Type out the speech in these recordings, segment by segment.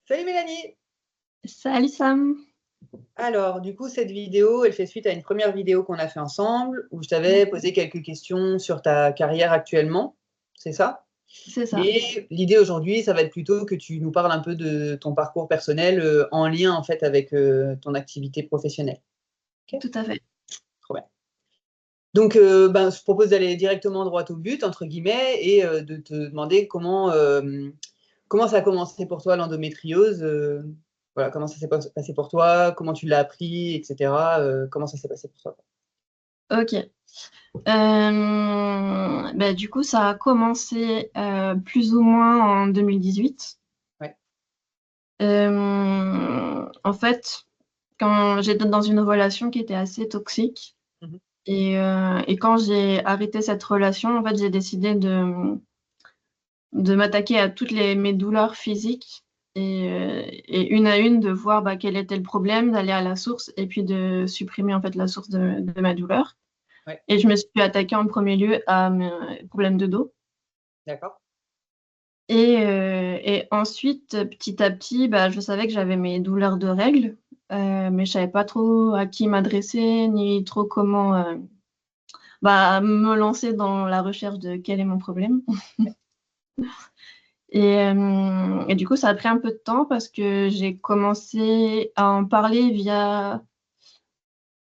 Salut Mélanie! Salut Sam. Alors, du coup, cette vidéo, elle fait suite à une première vidéo qu'on a fait ensemble, où je t'avais Ouais, posé quelques questions sur ta carrière actuellement, c'est ça? c'est ça, Et l'idée aujourd'hui, ça va être plutôt que tu nous parles un peu de ton parcours personnel, en lien en fait avec, ton activité professionnelle. OK? tout à fait. Trop bien. Donc, je propose d'aller directement droit au but entre guillemets et de te demander comment ça a commencé pour toi l'endométriose, voilà, comment ça s'est passé pour toi? Comment tu l'as appris et cetera? Comment ça s'est passé pour toi? Ok. Du coup, ça a commencé plus ou moins en 2018. Ouais. En fait, quand j'étais dans une relation qui était assez toxique Mmh. et quand j'ai arrêté cette relation, en fait, j'ai décidé de m'attaquer à mes douleurs physiques et une à une de voir quel était le problème, d'aller à la source et puis de supprimer en fait la source de ma douleur. Ouais, Et je me suis attaquée en premier lieu à mes problèmes de dos. d'accord. Et ensuite, petit à petit, je savais que j'avais mes douleurs de règles, mais je savais pas trop à qui m'adresser, ni trop comment me lancer dans la recherche de quel est mon problème. Et du coup, ça a pris un peu de temps parce que j'ai commencé à en parler via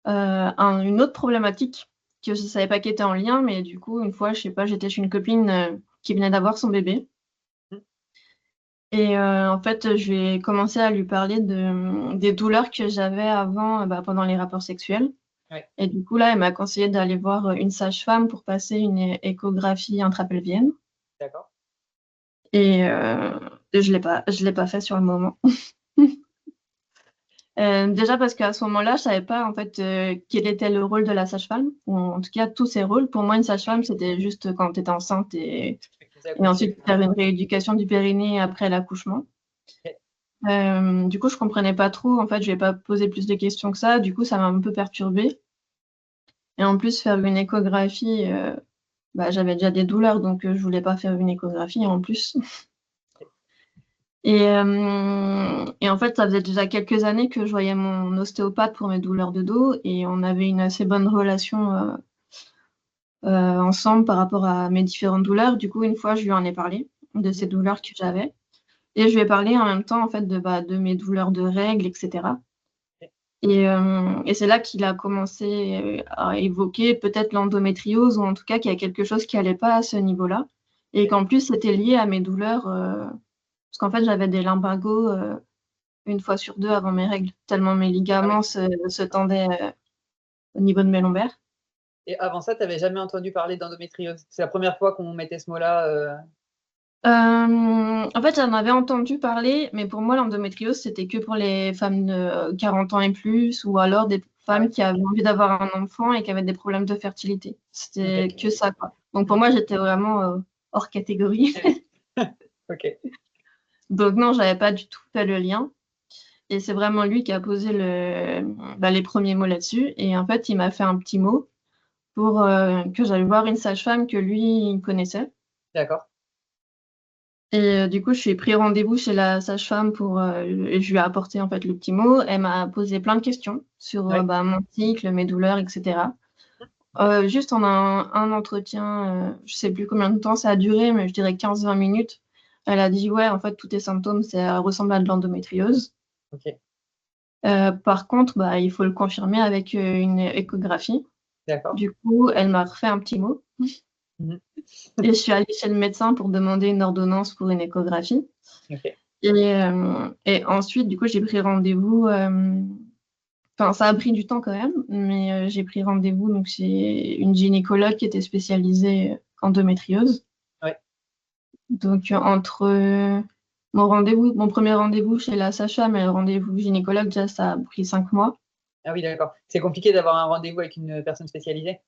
une autre problématique que je savais pas qui était en lien, mais du coup, une fois, je sais pas, j'étais chez une copine qui venait d'avoir son bébé. Mmh. Et en fait, je vais commencer à lui parler des douleurs que j'avais avant, pendant les rapports sexuels. Ouais, Et du coup, là, elle m'a conseillé d'aller voir une sage-femme pour passer une échographie intrapelvienne. d'accord. Et je l'ai pas fait sur le moment. Déjà parce qu'à ce moment-là, je savais pas en fait, quel était le rôle de la sage-femme, ou en tout cas tous ses rôles. Pour moi, une sage-femme, c'était juste quand tu étais enceinte Tu faisais et accoucher. ensuite faire une rééducation du périnée après l'accouchement. OK. Du coup, je comprenais pas trop. En fait, je vais pas poser plus de questions que ça. Du coup, ça m'a un peu perturbée et en plus, faire une échographie, j'avais déjà des douleurs donc je voulais pas faire une échographie en plus. Et en fait, ça faisait déjà quelques années que je voyais mon ostéopathe pour mes douleurs de dos et on avait une assez bonne relation, ensemble par rapport à mes différentes douleurs. Du coup, une fois, je lui en ai parlé de Mmh. ces douleurs que j'avais et je lui ai parlé en même temps, en fait, de mes douleurs de règles et cetera. OK. Et c'est là qu'il a commencé, à évoquer peut-être l'endométriose ou en tout cas qu'il y a quelque chose qui allait pas à ce niveau-là et qu'en plus c'était lié à mes douleurs, parce qu'en fait j'avais des lumbagos, 1 fois sur 2 avant mes règles, tellement mes Ah oui. ligaments se tendaient, au niveau de mes lombaires. Et avant ça, tu avais jamais entendu parler d'endométriose? C'est la première fois qu'on mettait ce mot-là, En fait, j'en avais entendu parler, mais pour moi l'endométriose, c'était que pour les femmes de 40 ans et plus ou alors des Ah femmes ouais, qui avaient envie d'avoir un enfant et qui avaient des problèmes de fertilité. C'était OK. que ça, quoi. Donc pour Mmh. moi, j'étais vraiment, hors catégorie. OK. Donc non, j'avais pas du tout fait le lien et c'est vraiment lui qui a posé les premiers mots là-dessus et en fait, il m'a fait un petit mot pour, que j'aille voir une sage-femme que lui, il connaissait. D'accord. Et du coup, je suis pris rendez-vous chez la sage-femme pour, et je lui ai apporté, en fait, le petit mot. Elle m'a posé plein de questions sur, Ouais. mon cycle, mes douleurs et cetera. Juste en un entretien, je sais plus combien de temps ça a duré, mais je dirais 15-20 minutes. Elle a dit: «Ouais, en fait, tous tes symptômes, ça ressemble à de l'endométriose. OK. Par contre, il faut le confirmer avec, une échographie». D'accord. Du coup, elle m'a refait un petit mot Mmh. et je suis allée chez le médecin pour demander une ordonnance pour une échographie. OK. Et ensuite, du coup, j'ai pris rendez-vous, enfin, ça a pris du temps quand même, mais j'ai pris rendez-vous donc chez une gynécologue qui était spécialisée, endométriose. Ouais. Donc entre, mon premier rendez-vous chez la sage-femme et le rendez-vous gynécologue, déjà, ça a pris 5 mois. Ah oui, d'accord. C'est compliqué d'avoir un rendez-vous avec une personne spécialisée?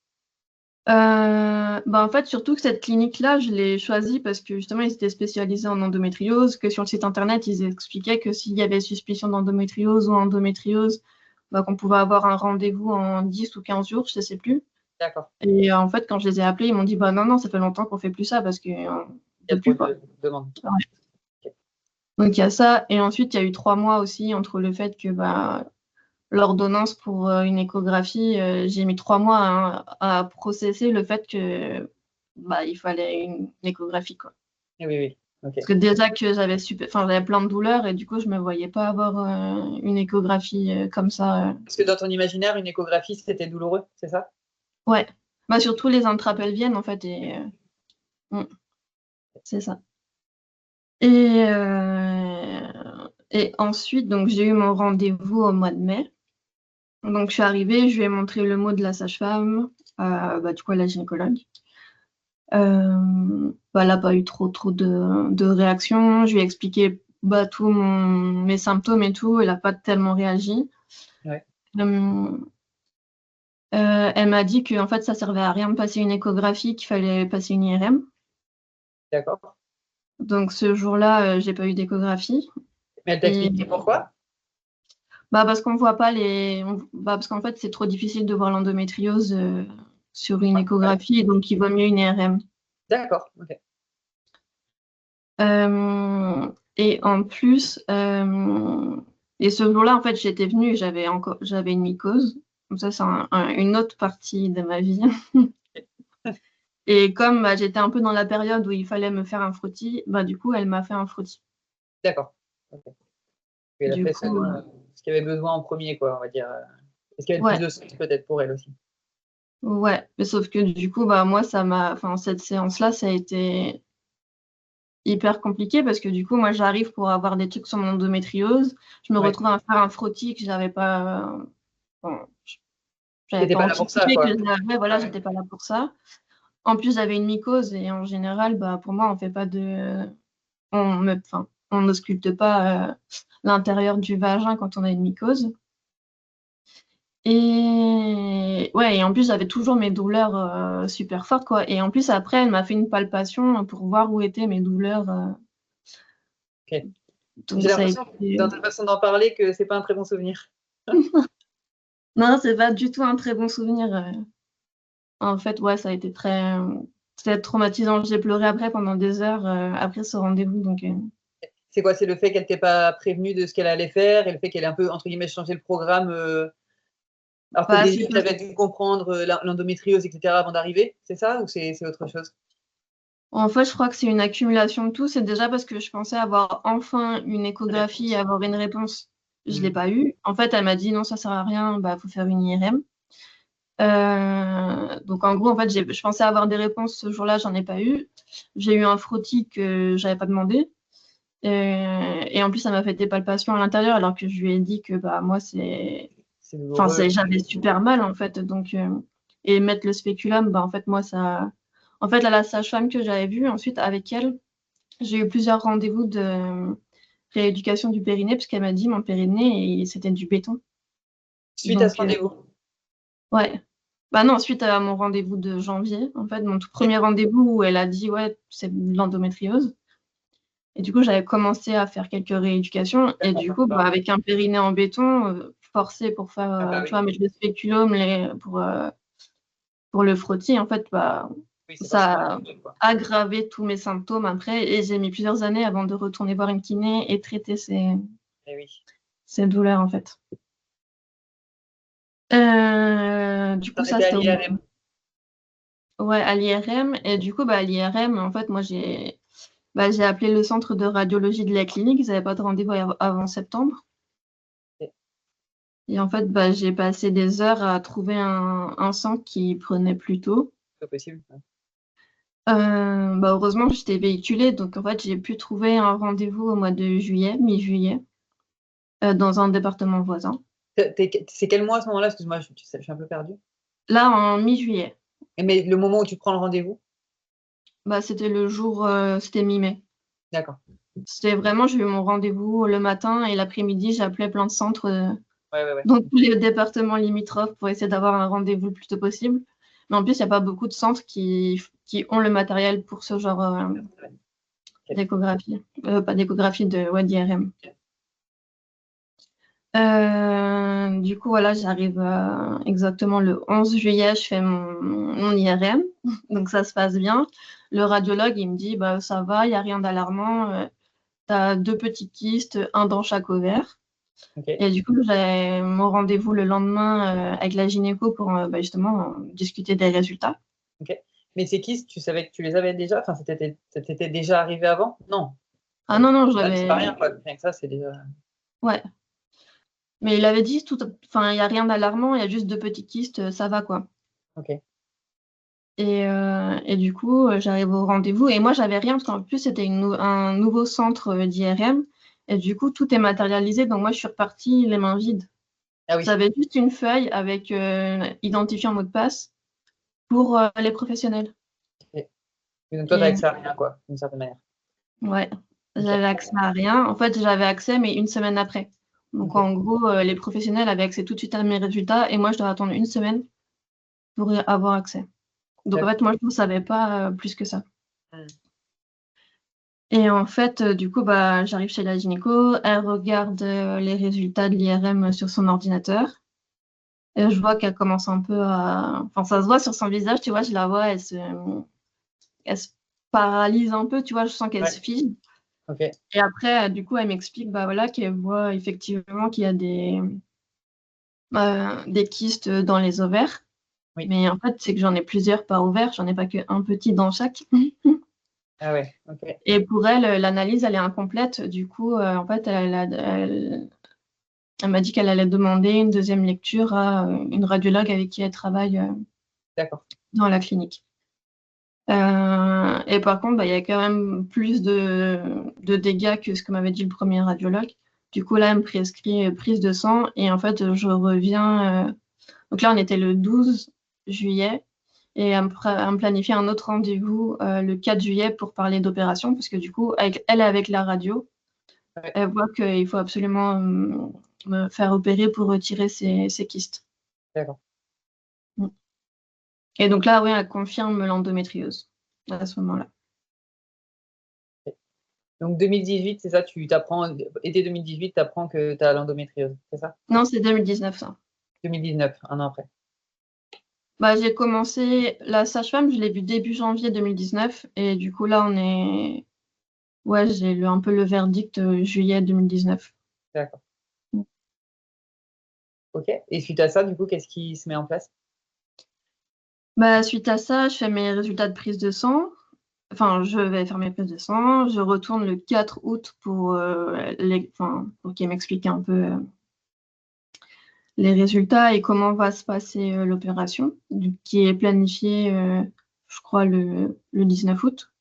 En fait, surtout que cette clinique-là, je l'ai choisie parce que justement, ils étaient spécialisés en endométriose, que sur le site internet, ils expliquaient que s'il y avait suspicion d'endométriose ou endométriose, qu'on pouvait avoir un rendez-vous en 10 ou 15 jours, je sais plus. D'accord. Et en fait, quand je les ai appelés, ils m'ont dit: «Bah, non, non, ça fait longtemps qu'on fait plus ça parce qu'on Il y a peut trop plus, quoi». de demandes. Ouais. OK. Donc, il y a ça. Et ensuite, il y a eu 3 mois aussi entre le fait que l'ordonnance pour une échographie, j'ai mis 3 mois à processer le fait que il fallait une échographie, quoi. Oui, oui, ok. Parce que déjà que j'avais plein de douleurs et du coup, je me voyais pas avoir une échographie comme ça. Parce que dans ton imaginaire, une échographie, c'était douloureux, c'est ça? Ouais. Surtout les intrapelviennes, en fait, c'est ça. Et ensuite, donc, j'ai eu mon rendez-vous au mois de mai. Donc, je suis arrivée, je lui ai montré le mot de la sage-femme, du coup, à la gynécologue. Elle n'a pas eu trop de réactions. Je lui ai expliqué tous mes symptômes et tout. Elle n'a pas tellement réagi. Ouais. Elle m'a dit qu'en fait, ça servait à rien de passer une échographie, qu'il fallait passer une IRM. D'accord. Donc, ce jour-là, j'ai pas eu d'échographie. Mais elle t'a expliqué pourquoi? Parce qu'on voit pas parce qu'en fait, c'est trop difficile de voir l'endométriose sur une échographie, donc il vaut mieux une IRM. D'accord, ok. Et en plus, et ce jour-là, en fait, j'étais venue et j'avais une mycose. Donc ça, c'est une autre partie de ma vie. Et comme j'étais un peu dans la période où il fallait me faire un frottis, du coup, elle m'a fait un frottis. D'accord. Okay. Elle a Du fait coup, ce qu'il y avait besoin en premier, quoi, on va dire. Parce qu'il y avait ouais, plus de sens peut-être pour elle aussi. ouais. Mais sauf que du coup, moi, cette séance-là, ça a été hyper compliqué parce que du coup, moi, j'arrive pour avoir des trucs sur mon endométriose. Je me retrouve à faire un frottis que j'avais pas, j'avais T'étais pas pas là pour ça, anticipé que quoi. je l'avais. Voilà, Ouais. j'étais pas là pour ça. En plus, j'avais une mycose et en général, pour moi, on fait pas on n'ausculte pas l'intérieur du vagin quand on a une mycose. Et ouais, et en plus, j'avais toujours mes douleurs super fortes, quoi. Et en plus, après, elle m'a fait une palpation pour voir où étaient mes douleurs. Ok. J'ai Donc, ça a l'impression, été. dans ta façon d'en parler, que c'est pas un très bon souvenir. Non, c'est pas du tout un très bon souvenir. En fait, ouais, ça a été très traumatisant. J'ai pleuré après pendant des heures après ce rendez-vous. Donc, C'est quoi? C'est le fait qu'elle t'ait pas prévenu de ce qu'elle allait faire et le fait qu'elle ait un peu, entre guillemets, changé le programme, alors que c'est déjà tu pas. avais dû comprendre l'endométriose, etc. avant d'arriver, c'est ça ou c'est autre chose? En fait, je crois que c'est une accumulation de tout. C'est déjà parce que je pensais avoir enfin une échographie et Réponse. avoir une réponse. Je l'ai Mmh. pas eu. En fait, elle m'a dit non, ça sert à rien. Faut faire une IRM. Donc en gros, en fait, je pensais avoir des réponses ce jour-là, j'en ai pas eu. J'ai eu un frottis que j'avais pas demandé. Et en plus, ça m'a fait des palpations à l'intérieur alors que je lui ai dit que moi, C'est douloureux. j'avais super mal en fait. Donc, et mettre le spéculum, en fait, moi, ça. En fait, là, la sage-femme que j'avais vue, ensuite, avec elle, j'ai eu plusieurs rendez-vous de rééducation du périnée parce qu'elle m'a dit mon périnée, c'était du béton. Suite à ce Donc, rendez-vous? ouais. Non, suite à mon rendez-vous de janvier, en fait, mon tout premier rendez-vous où elle a dit, ouais, c'est de l'endométriose. Et du coup, j'avais commencé à faire quelques rééducations. Et du coup, avec un périnée en béton, forcé pour faire, tu vois, mettre le spéculum pour le frottis, en fait, Oui, c'est ça forcément a quoi. aggravé tous mes symptômes après. Et j'ai mis plusieurs années avant de retourner voir une kiné et traiter Eh oui. ces douleurs, en fait. Du Tu coup, en ça, étais à c'était l'IRM? ouais, à l'IRM. Et du coup, à l'IRM, en fait, moi, j'ai appelé le centre de radiologie de la clinique. Ils n'avaient pas de rendez-vous avant septembre. OK. Et en fait, j'ai passé des heures à trouver un centre qui prenait plus tôt. C'est pas possible, ouais. Heureusement, j'étais véhiculée. Donc, en fait, j'ai pu trouver un rendez-vous au mois de juillet, mi-juillet, dans un département voisin. C'est quel mois à ce moment-là? Excuse-moi, je suis un peu perdue. Là, en mi-juillet. Mais le moment où tu prends le rendez-vous? C'était le jour, c'était mi-mai. D'accord. C'était vraiment, j'ai eu mon rendez-vous le matin et l'après-midi, j'ai appelé plein de centres Ouais, ouais, ouais. dans tous les départements limitrophes pour essayer d'avoir un rendez-vous le plus tôt possible. Mais en plus, il n'y a pas beaucoup de centres qui ont le matériel pour ce genre OK. d'échographie. Pas d'échographie, d'IRM. Du coup, voilà, j'arrive exactement le 11 juillet, je fais mon IRM. Donc, ça se passe bien. Le radiologue, il me dit, ça va, il n'y a rien d'alarmant. tu as 2 petits kystes, un dans chaque ovaire. Ok. Et du coup, j'avais mon rendez-vous le lendemain avec la gynéco pour justement discuter des résultats. Ok. Mais ces kystes, tu savais que tu les avais déjà? Enfin, ça t'était déjà arrivé avant? Non. Ah non, non, Là, c'est pas rien, quoi. Rien que ça, c'est déjà. Ouais. Mais il avait dit enfin, il n'y a rien d'alarmant, il y a juste 2 petits kystes, ça va quoi. Ok. Et du coup, j'arrive au rendez-vous et moi j'avais rien parce qu'en plus c'était un nouveau centre d'IRM et du coup tout est matérialisé donc moi je suis repartie les mains vides. Ah oui. J'avais juste une feuille avec identifiant mot de passe pour les professionnels. Ok. Et donc toi, t'as Et accès à rien, quoi, d'une certaine manière. ouais, Ok. j'avais accès à rien. En fait, j'avais accès mais une semaine après. Donc Ok. en gros, les professionnels avaient accès tout de suite à mes résultats et moi je dois attendre une semaine pour y avoir accès. Donc en D'accord. fait, moi je ne savais pas plus que ça. Hmm. Et en fait, du coup, bah, j'arrive chez la gynéco, elle regarde les résultats de l'IRM sur son ordinateur. Et je vois qu'elle commence un peu à. Enfin, ça se voit sur son visage, tu vois, je la vois, elle se paralyse un peu, tu vois, je sens qu'elle Ouais. se fige. Ok. Et après, du coup, elle m'explique bah, voilà, qu'elle voit effectivement qu'il y a des kystes dans les ovaires. Oui. Mais en fait, c'est que j'en ai plusieurs par ovaire, j'en ai pas qu'un petit dans chaque. Ah ouais. Ok. Et pour elle, l'analyse, elle est incomplète. Du coup, en fait, elle m'a dit qu'elle allait demander une deuxième lecture à une radiologue avec qui elle travaille D'accord. dans la clinique. Et par contre, bah, il y a quand même plus de dégâts que ce que m'avait dit le premier radiologue. Du coup, là, elle me prescrit prise de sang et en fait, je reviens. Donc là, on était le 12 juillet et elle me planifie un autre rendez-vous le 4 juillet pour parler d'opération parce que du coup, avec la radio, Ouais. elle voit qu'il faut absolument me faire opérer pour retirer ces kystes. D'accord. Mm. Et donc là, oui, elle confirme l'endométriose à ce moment-là. Ok. Donc 2018, c'est ça, tu t'apprends, été 2018, tu apprends que tu as l'endométriose, c'est ça? Non, c'est 2019 ça. 2019, un an après. Bah, j'ai commencé la sage-femme, je l'ai vue début janvier 2019 et du coup là on est ouais, j'ai lu un peu le verdict juillet 2019. D'accord. Mm. Ok. Et suite à ça, du coup, qu'est-ce qui se met en place? Bah, suite à ça, je fais mes résultats de prise de sang. Enfin, je vais faire mes prises de sang. Je retourne le 4 août pour qu'il m'explique un peu les résultats et comment va se passer l'opération, qui est planifiée, je crois, le 19 août.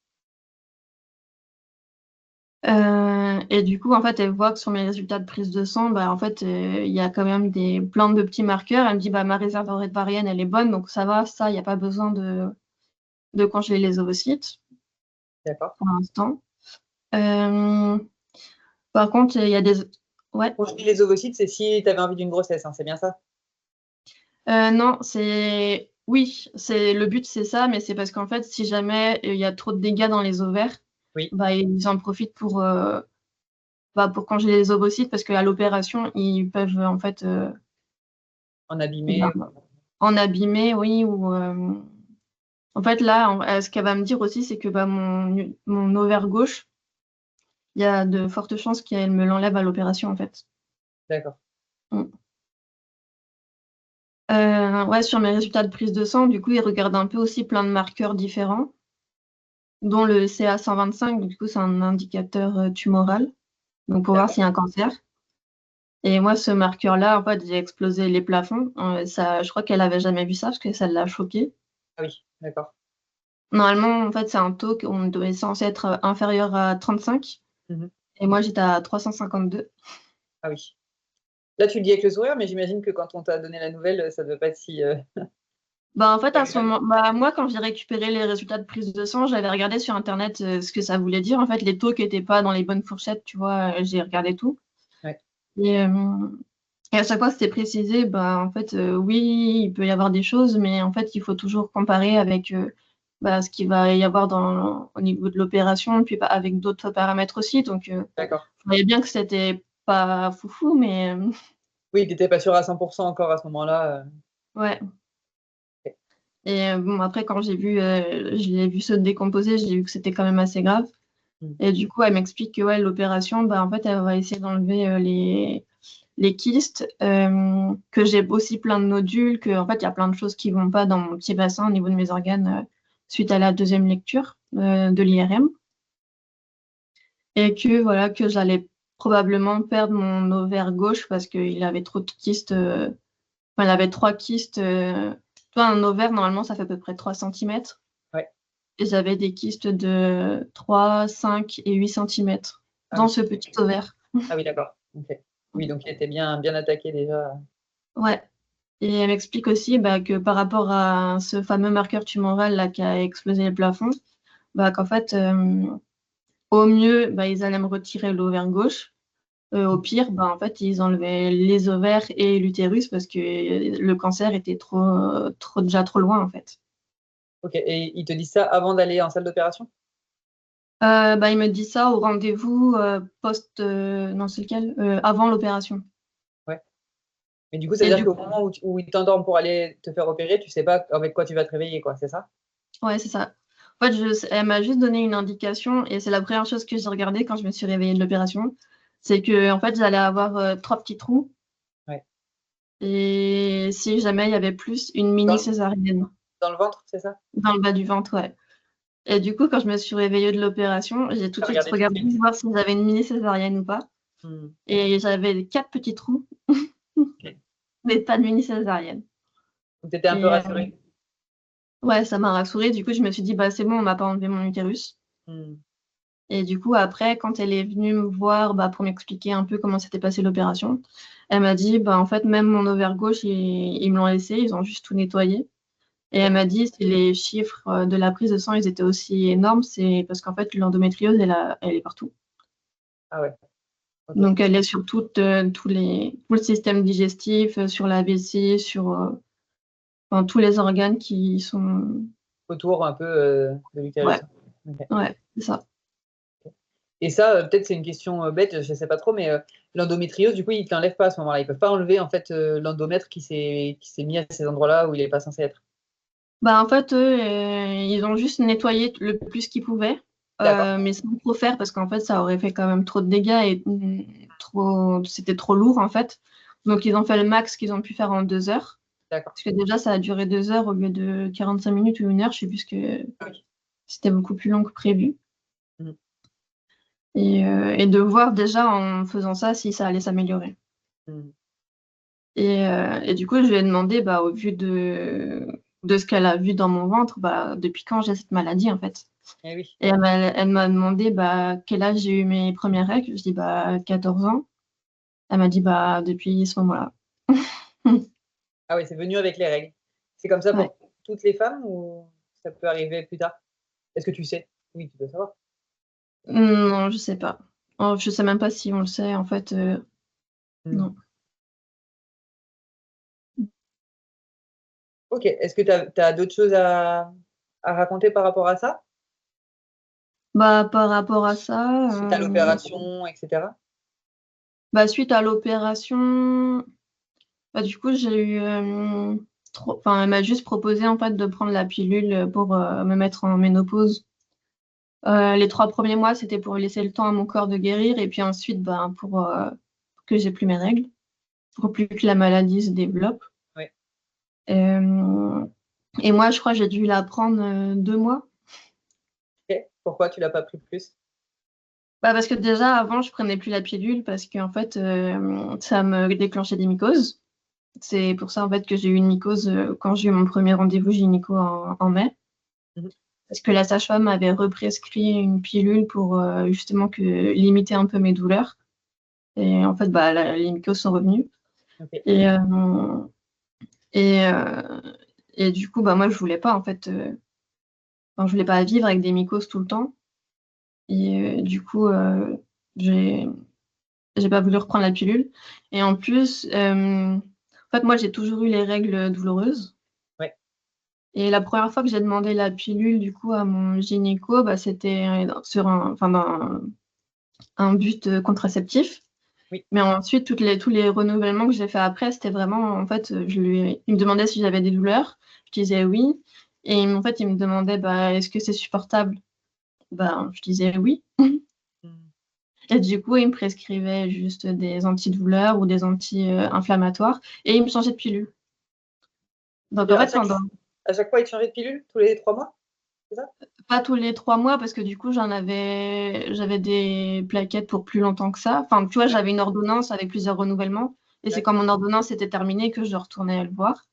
Et du coup, en fait, elle voit que sur mes résultats de prise de sang, bah, en fait, il y a quand même plein de petits marqueurs. Elle me dit, bah, ma réserve ovarienne, elle est bonne, donc ça va, ça, il n'y a pas besoin de congeler les ovocytes D'accord. pour l'instant. Euh, Par contre, il y a des. Ouais. Congeler les ovocytes, c'est si tu avais envie d'une grossesse, hein, c'est bien ça? Non, c'est. Oui, le but, c'est ça, mais c'est parce qu'en fait, si jamais il y a trop de dégâts dans les ovaires, Oui. bah, ils en profitent pour congeler les ovocytes parce qu'à l'opération, ils peuvent en fait En bah, abîmé. en abîmer, oui, ou en fait là, ce qu'elle va me dire aussi, c'est que bah, mon ovaire gauche, il y a de fortes chances qu'elle me l'enlève à l'opération en fait. D'accord. Mm. Ouais, sur mes résultats de prise de sang, du coup, ils regardent un peu aussi plein de marqueurs différents, dont le CA 125, du coup, c'est un indicateur tumoral, donc pour voir D'accord. s'il y a un cancer. Et moi, ce marqueur-là, en fait, j'ai explosé les plafonds. Ça, je crois qu'elle avait jamais vu ça parce que ça l'a choquée. Ah oui, d'accord. Normalement, en fait, c'est un taux qu'on est censé être inférieur à 35. Mhm. Et moi, j'étais à 352. Ah oui. Là, tu le dis avec le sourire, mais j'imagine que quand on t'a donné la nouvelle, ça ne devait pas être si. Bah, en fait, à ce Agréable. moment, bah, moi, quand j'ai récupéré les résultats de prise de sang, j'avais regardé sur Internet ce que ça voulait dire. En fait, les taux qui n'étaient pas dans les bonnes fourchettes, tu vois, j'ai regardé tout. Ouais. Et, et à chaque fois, c'était précisé, bah, en fait, oui, il peut y avoir des choses, mais en fait, il faut toujours comparer avec bah, ce qu'il va y avoir au niveau de l'opération, puis avec d'autres paramètres aussi. Donc, D'accord. je voyais bien que c'était pas foufou, mais Oui, tu n'étais pas sûr à 100% encore à ce moment-là. ouais. Ok. Et bon, après, quand je l'ai vu se décomposer, j'ai vu que c'était quand même assez grave. Et du coup, elle m'explique que ouais, l'opération, bah, en fait, elle va essayer d'enlever les kystes, que j'ai aussi plein de nodules, que en fait, il y a plein de choses qui vont pas dans mon petit bassin au niveau de mes organes suite à la deuxième lecture de l'IRM. Et que voilà, que j'allais probablement perdre mon ovaire gauche parce qu'il avait trop de kystes. Enfin, il avait 3 kystes. Toi, un ovaire, normalement, ça fait à peu près 3 cm. Ouais. Et j'avais des kystes de 3, 5 et 8 cm Ah dans oui. ce petit ovaire. Ah oui, d'accord. OK. Oui, donc il était bien attaqué déjà. Ouais. Et elle m'explique aussi bah, que par rapport à ce fameux marqueur tumoral là, qui a explosé le plafond, bah, qu'en fait, au mieux, bah, ils allaient me retirer l'ovaire gauche. Au pire, bah, en fait, ils enlevaient les ovaires et l'utérus parce que le cancer était déjà trop loin, en fait. OK, et ils te disent ça avant d'aller en salle d'opération? Bah, il me dit ça au rendez-vous non, c'est lequel? Avant l'opération. Ouais. Mais du coup, ça veut Et dire du qu'au coup, moment où ils t'endorment pour aller te faire opérer, tu sais pas avec quoi tu vas te réveiller, quoi, c'est ça? ouais, c'est ça. En fait, elle m'a juste donné une indication et c'est la première chose que j'ai regardée quand je me suis réveillée de l'opération. C'est que en fait, j'allais avoir 3 petits trous Ouais. et si jamais il y avait plus, une mini Dans césarienne dans le ventre, c'est ça? dans le bas du ventre, ouais. Et du coup, quand je me suis réveillée de l'opération, j'ai tout Tu de as suite regardé tout de regardé suite? voir si j'avais une mini césarienne ou pas. Mmh. Et j'avais 4 petits trous, OK. mais pas de mini césarienne. Donc tu étais un peu Et rassurée? ouais, ça m'a rassurée. Du coup, je me suis dit: «Bah, c'est bon, on m'a pas enlevé mon utérus». Mmh. Et du coup, après, quand elle est venue me voir, bah, pour m'expliquer un peu comment s'était passée l'opération, elle m'a dit: «Bah, en fait, même mon ovaire gauche, ils me l'ont laissé, ils ont juste tout nettoyé». Et elle OK. m'a dit: «Si les chiffres, de la prise de sang, ils étaient aussi énormes, c'est parce qu'en fait, l'endométriose, elle est partout». Ah ouais, OK. Donc elle est sur tout le système digestif, sur la vessie, enfin tous les organes qui sont Autour un peu, de ouais, l'utérus. OK. ouais, c'est ça. Et ça, peut-être c'est une question, bête, je sais pas trop, mais, l'endométriose, du coup, ils te l'enlèvent pas à ce moment-là? Ils peuvent pas enlever, en fait, l'endomètre qui s'est mis à ces endroits-là où il est pas censé être? Bah, en fait, eux, ils ont juste nettoyé le plus qu'ils pouvaient, D'accord, mais sans trop faire parce qu'en fait, ça aurait fait quand même trop de dégâts et c'était trop lourd, en fait. Donc ils ont fait le max qu'ils ont pu faire en 2 heures. d'accord. Parce que déjà, ça a duré 2 heures au lieu de 45 minutes ou 1 heure, je sais plus ce que Oui. c'était beaucoup plus long que prévu. Mmh. Et de voir déjà en faisant ça si ça allait s'améliorer. Mmh. Et du coup, je lui ai demandé, bah, au vu de ce qu'elle a vu dans mon ventre, bah, depuis quand j'ai cette maladie, en fait. Eh oui. Et elle m'a demandé, bah, quel âge j'ai eu mes premières règles. Je dis: «Bah, 14 ans». Elle m'a dit: «Bah, depuis ce moment-là». Ah oui, c'est venu avec les règles. C'est comme ça Ouais. pour toutes les femmes ou ça peut arriver plus tard? Est-ce que tu sais? Oui, tu dois savoir. Non, je sais pas. Oh, je sais même pas si on le sait, en fait, Mmh. non. OK. Est-ce que tu as d'autres choses à raconter par rapport à ça? Bah, par rapport à ça, Suite à l'opération et cetera? bah, suite à l'opération, bah, du coup, j'ai eu, elle m'a juste proposé, en fait, de prendre la pilule, pour, me mettre en ménopause. Les 3 premiers mois, c'était pour laisser le temps à mon corps de guérir et puis ensuite, ben, pour, que j'ai plus mes règles, pour plus que la maladie se développe. Oui. Hem et moi, je crois, j'ai dû la prendre, 2 mois. OK. Pourquoi tu l'as pas pris plus? Bah, parce que déjà avant, je prenais plus la pilule parce qu'en fait, ça me déclenchait des mycoses. C'est pour ça, en fait, que j'ai eu une mycose, quand j'ai eu mon premier rendez-vous gynéco en mai. Mmh mh. Parce que la sage-femme m'avait represcrit une pilule pour, justement limiter un peu mes douleurs et en fait, bah, les mycoses sont revenues OK. et hem et heu et du coup, bah, moi, je voulais pas, en fait, enfin, je voulais pas vivre avec des mycoses tout le temps et du coup, j'ai j'ai pas voulu reprendre la pilule et en plus, en fait, moi, j'ai toujours eu les règles, douloureuses Ouais. et la première fois que j'ai demandé la pilule, du coup, à mon gynéco, bah, c'était dans un but, contraceptif. Oui. Mais ensuite, tous les renouvellements que j'ai fait après, c'était vraiment en fait, il me demandait si j'avais des douleurs, je disais: «Oui» et en fait, il me demandait: «Bah, est-ce que c'est supportable?» Ben, je disais oui. Mm. Et du coup, il me prescrivait juste des antidouleurs ou des anti-inflammatoires et il me changeait de pilule. Donc, Et en à fait, chaque, à chaque fois, il te changeait de pilule tous les 3 mois, c'est ça? pas tous les 3 mois parce que du coup, j'avais des plaquettes pour plus longtemps que ça. Enfin, tu vois, Ouais, j'avais une ordonnance avec plusieurs renouvellements et c'est ouais. quand mon ordonnance était terminée que je retournais le voir.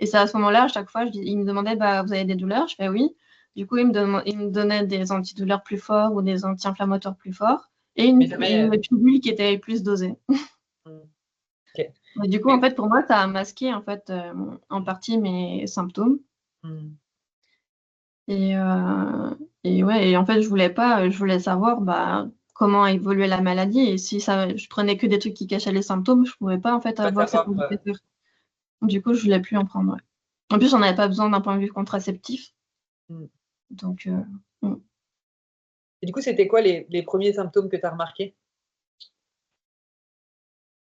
Et c'est à ce moment-là, à chaque fois, il me demandait, bah, vous avez des douleurs? Je fais oui. Du coup, il me donnait des antidouleurs plus forts ou des anti-inflammatoires plus forts et Mais une jamais. pilule qui était plus dosée. Mm. Ok. Mais du coup, en Mais- fait, pour moi, ça a masqué en fait, en partie mes symptômes. Mm. Et, euh, et ouais, et en fait, je voulais savoir bah, comment évoluait la maladie. Et si ça, je prenais que des trucs qui cachaient les symptômes, je pouvais pas en fait Pas avoir cet savoir. indicateur. Du coup, je voulais plus en prendre. Ouais. En plus, j'en avais pas besoin d'un point de vue contraceptif. Mm. Donc, mm. Et du coup, c'était quoi les premiers symptômes que tu as remarqués?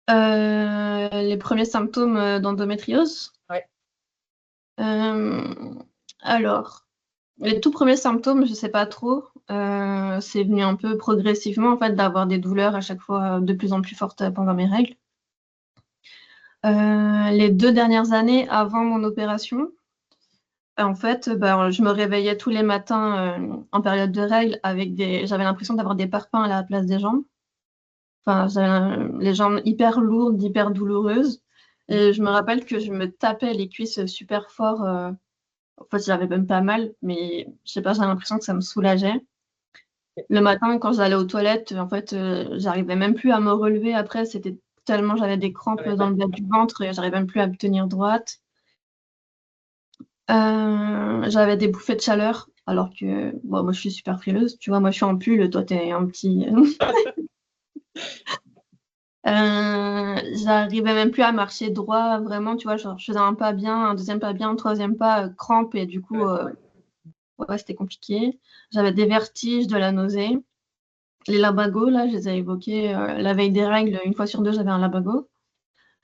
Les premiers symptômes d'endométriose. Ouais. Euh, alors, les tout premiers symptômes, je sais pas trop. C'est venu un peu progressivement en fait d'avoir des douleurs à chaque fois de plus en plus fortes pendant mes règles. Les 2 dernières années avant mon opération, en fait, ben, je me réveillais tous les matins en période de règles j'avais l'impression d'avoir des parpaings à la place des jambes. Enfin, j'avais les jambes hyper lourdes, hyper douloureuses. Mm. Et je me rappelle que je me tapais les cuisses super fort. En fait, j'avais même pas mal, mais je sais pas, j'avais l'impression que ça me soulageait. Ok. Le matin, quand j'allais aux toilettes, en fait, j'arrivais même plus à me relever après. C'était tellement j'avais des crampes Ouais, dans le bas du ventre et j'arrivais même plus à me tenir droite. J'avais des bouffées de chaleur, alors que bon, moi je suis super frileuse. Tu vois, moi je suis en pull, toi t'es un petit. J'arrivais même plus à marcher droit, vraiment, tu vois, genre je faisais un pas bien, un deuxième pas bien, un troisième pas, crampe, et du coup, ouais. ouais, c'était compliqué. J'avais des vertiges, de la nausée. Les labagos, là, je les ai évoqués la veille des règles, une fois sur deux, j'avais un labago.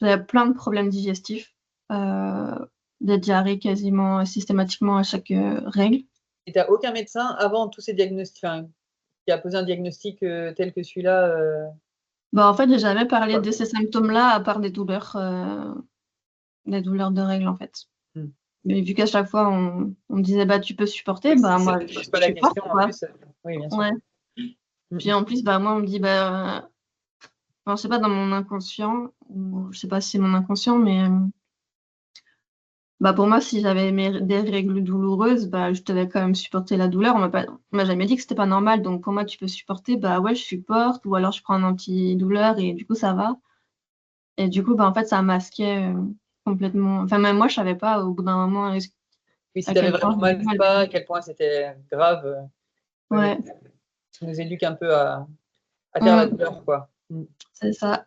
J'avais plein de problèmes digestifs, euh, des diarrhées quasiment systématiquement à chaque règle. Et tu as aucun médecin avant tous ces diagnostics, enfin, qui a posé un diagnostic tel que celui-là Bah, en fait, j'ai jamais parlé quoi. de ces symptômes-là à part des douleurs de règles, en fait. Mm. Mais vu qu'à chaque fois, on me disait, bah, tu peux supporter, Oui, bah, ça moi, ne te pose je pas la supporte, question en quoi. plus. Oui, bien sûr. Ouais. Puis Mm. en plus, bah, moi, on me dit, bah, enfin, je sais pas, dans mon inconscient, ou je sais pas si c'est mon inconscient, mais bah, pour moi, si j'avais des règles douloureuses, bah, je devais quand même supporter la douleur. On m'a jamais dit que c'était pas normal. Donc, pour moi, tu peux supporter, bah ouais, je supporte, ou alors je prends un antidouleur et du coup, ça va. Et du coup, bah, en fait, ça masquait complètement. Enfin, même moi, je savais pas au bout d'un moment Oui, si à tu avais quel point vraiment j'avais mal ou mal. pas, à quel point c'était grave. Oui, Ouais. oui. Ça nous éduque un peu à faire la Mm, douleur, quoi. Mm. c'est ça.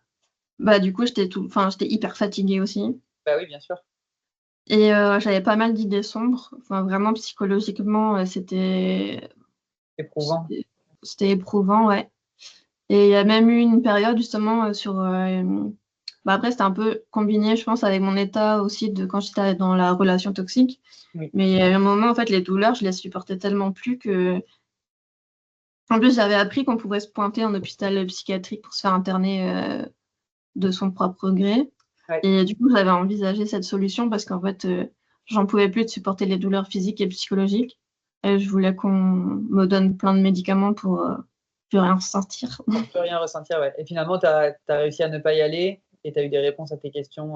Bah, du coup, enfin, j'étais hyper fatiguée aussi. Bah oui, bien sûr. Et j'avais pas mal d'idées sombres. Enfin, vraiment, psychologiquement, Éprouvant. c'était c'était éprouvant, ouais. Et il y a même eu une période, justement, bah, après, c'était un peu combiné, je pense, avec mon état aussi de quand j'étais dans la relation toxique. Oui. Mais il y a eu un moment, en fait, les douleurs, je les supportais tellement plus que. En plus, j'avais appris qu'on pouvait se pointer en hôpital psychiatrique pour se faire interner de son propre gré. Ouais. Et du coup, j'avais envisagé cette solution parce qu'en fait, j'en pouvais plus de supporter les douleurs physiques et psychologiques. Et je voulais qu'on me donne plein de médicaments pour plus rien ressentir. Pour plus rien ressentir, ouais. Et finalement, tu as réussi à ne pas y aller et tu as eu des réponses à tes questions.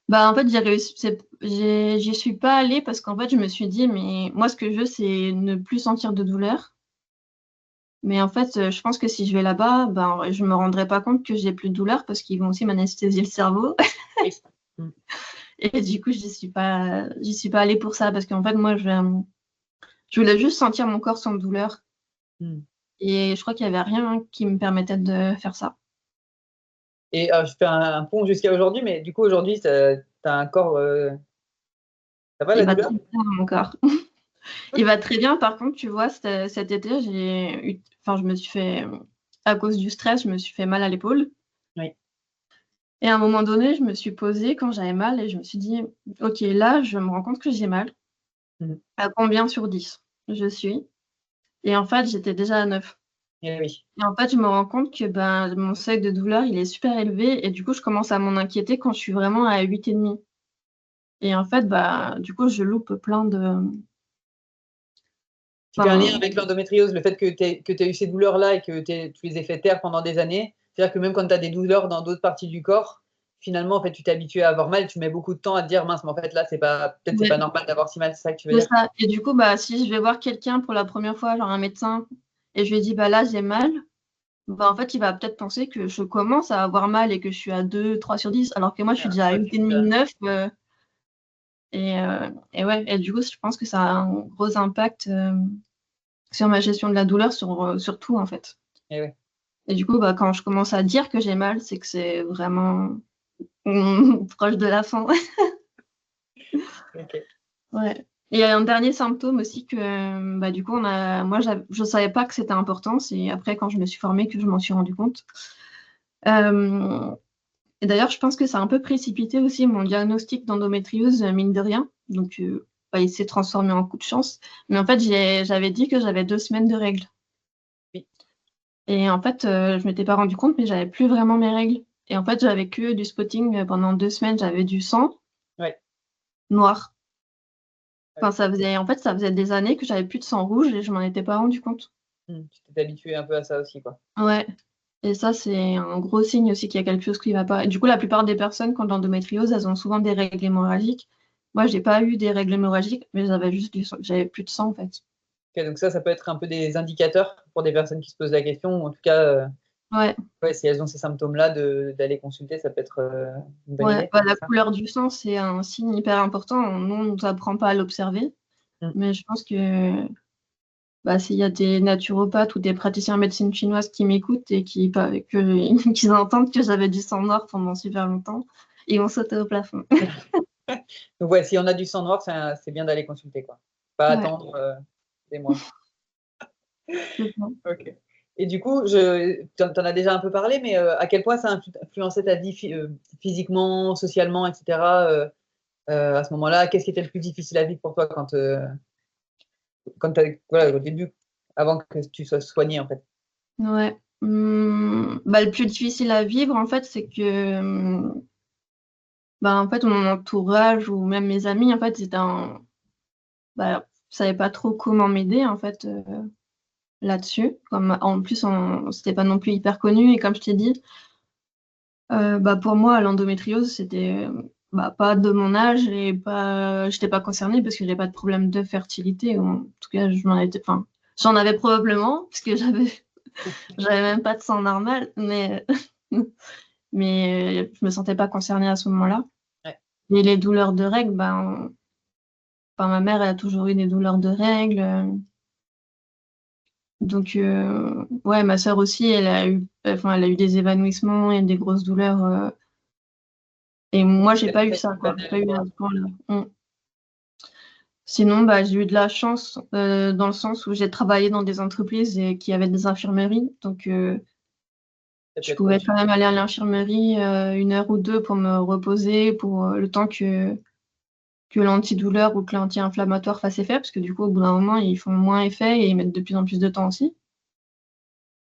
Bah, en fait, j'ai réussi, j'y suis pas allée parce qu'en fait, je me suis dit, mais moi, ce que je veux, c'est ne plus sentir de douleur. Mais en fait, je pense que si je vais là-bas, ben, je me rendrai pas compte que j'ai plus de douleur parce qu'ils vont aussi m'anesthésier le cerveau. Oui. Mm. Et du coup, j'y suis pas allée pour ça parce qu'en fait, moi, je voulais juste sentir mon corps sans douleur. Mm. Et je crois qu'il y avait rien qui me permettait de faire ça. Et je fais un pont jusqu'à aujourd'hui, mais du coup, aujourd'hui, tu as un corps. Ça va Il la va douleur? très bien, mon corps. Il va très bien. Par contre, tu vois, cet été, enfin, je me suis fait, à cause du stress, je me suis fait mal à l'épaule. Oui. Et à un moment donné, je me suis posée quand j'avais mal et je me suis dit, OK, là, je me rends compte que j'ai mal. Mhm. À combien sur 10 je suis? Et en fait, j'étais déjà à 9. Eh oui. Et en fait, je me rends compte que mon seuil de douleur, il est super élevé. Et du coup, je commence à m'en inquiéter quand je suis vraiment à 8,5. Et en fait, du coup, je loupe plein de. Tu fais un lien Enfin, avec l'endométriose, le fait que tu as eu ces douleurs-là et que tu les ai fait taire pendant des années. C'est-à-dire que même quand tu as des douleurs dans d'autres parties du corps, finalement, en fait, tu t'es habitué à avoir mal, tu mets beaucoup de temps à te dire, mince, mais en fait, là, peut-être c'est ouais, pas normal d'avoir si mal, c'est ça que tu veux c'est dire? ça. Et du coup, si je vais voir quelqu'un pour la première fois, genre un médecin, et je lui dis, là, j'ai mal, en fait, il va peut-être penser que je commence à avoir mal et que je suis à 2, 3 sur 10, alors que moi, je suis Ah, déjà à toi, 8,5, 9. Et ouais, et du coup, je pense que ça a un gros impact sur ma gestion de la douleur, sur tout, en fait. eh ouais. Et du coup, quand je commence à dire que j'ai mal, c'est que c'est vraiment proche de la fin. OK. Ouais. Et il y a un dernier symptôme aussi que, du coup, moi, je savais pas que c'était important. C'est après, quand je me suis formée, que je m'en suis rendu compte. Euh, et d'ailleurs, je pense que ça a un peu précipité aussi mon diagnostic d'endométriose, mine de rien. Donc, il s'est transformé en coup de chance. Mais en fait, j'avais dit que j'avais 2 semaines de règles. Oui. Et en fait, je m'étais pas rendu compte, mais j'avais plus vraiment mes règles. Et en fait, j'avais que du spotting pendant 2 semaines. J'avais du sang Ouais. noir. Ouais. Enfin, ça faisait des années que j'avais plus de sang rouge et je m'en étais pas rendu compte. Tu t'es habitué un peu à ça aussi, quoi. Ouais. Et ça, c'est un gros signe aussi qu'il y a quelque chose qui va pas. Et du coup, la plupart des personnes qui ont de l'endométriose, elles ont souvent des règles hémorragiques. Moi, j'ai pas eu des règles hémorragiques, mais j'avais plus de sang, en fait. OK, donc ça peut être un peu des indicateurs pour des personnes qui se posent la question, ou en tout cas, Ouais, ouais, si elles ont ces symptômes-là, d'aller consulter, ça peut être une bonne ouais. idée, La c'est ça? couleur du sang, c'est un signe hyper important. Nous, on nous apprend pas à l'observer, Mmh. mais je pense que s'il y a des naturopathes ou des praticiens en médecine chinoise qui m'écoutent et qu'ils entendent que j'avais du sang noir pendant super longtemps, ils vont sauter au plafond. Donc ouais, si on a du sang noir, c'est bien d'aller consulter, quoi. Pas Ouais, attendre, des mois. c'est ça. OK. Et du coup, tu en as déjà un peu parlé, mais à quel point ça a influencé ta vie physiquement, socialement, et cetera, à ce moment-là? Qu'est-ce qui était le plus difficile à vivre pour toi quand tu voilà, au début, avant que tu sois soignée, en fait? Ouais. Le plus difficile à vivre, en fait, c'est que, en fait, mon entourage ou même mes amis, en fait, savaient pas trop comment m'aider, en fait, là-dessus. Comme en plus, c'était pas non plus hyper connu et comme je t'ai dit, pour moi, l'endométriose, c'était, pas de mon âge et j'étais pas concernée parce que j'ai pas de problème de fertilité, ou en tout cas, j'en avais probablement parce que j'avais même pas de sang normal, mais je me sentais pas concernée à ce moment-là. Ouais. Et les douleurs de règles, ma mère, elle a toujours eu des douleurs de règles, donc ouais, ma sœur aussi, elle a eu des évanouissements et des grosses douleurs, et moi, j'ai pas eu ça, quoi. J'ai pas eu à ce point-là. Sinon, j'ai eu de la chance, dans le sens où j'ai travaillé dans des entreprises et qui avaient des infirmeries, donc Ça peut je être pouvais quand même aller à l'infirmerie, 1 heure ou 2 pour me reposer, pour le temps que l'antidouleur ou que l'anti-inflammatoire fasse effet, parce que du coup, au bout d'un moment, ils font moins effet et ils mettent de plus en plus de temps aussi.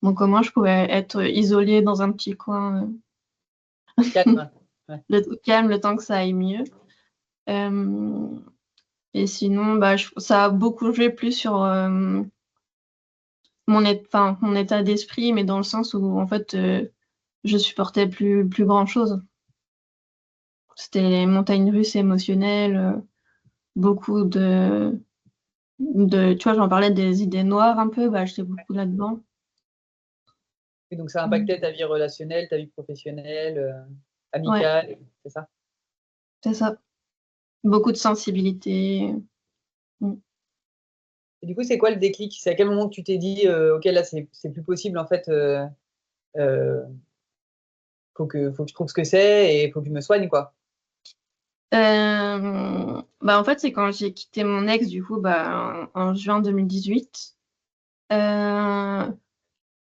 Donc au moins, je pouvais être isolée dans un petit coin, calme. Ouais. le calme, le temps que ça aille mieux. Hem et sinon, ça a beaucoup joué plus sur, mon état d'esprit, mais dans le sens où en fait, je supportais plus grand-chose. C'était les montagnes russes émotionnelles, beaucoup tu vois, j'en parlais des idées noires un peu, j'étais beaucoup là-dedans. Et donc ça a Mmh. impacté ta vie relationnelle, ta vie professionnelle, Ouais, amicale, c'est ça? c'est ça. Beaucoup de sensibilité. Mmh. Et du coup, c'est quoi le déclic? C'est à quel moment que tu t'es dit, «OK, là, c'est plus possible, en fait, heu, faut que je trouve ce que c'est et faut que je me soigne, quoi»? En fait, c'est quand j'ai quitté mon ex, du coup, en juin 2018. Heu,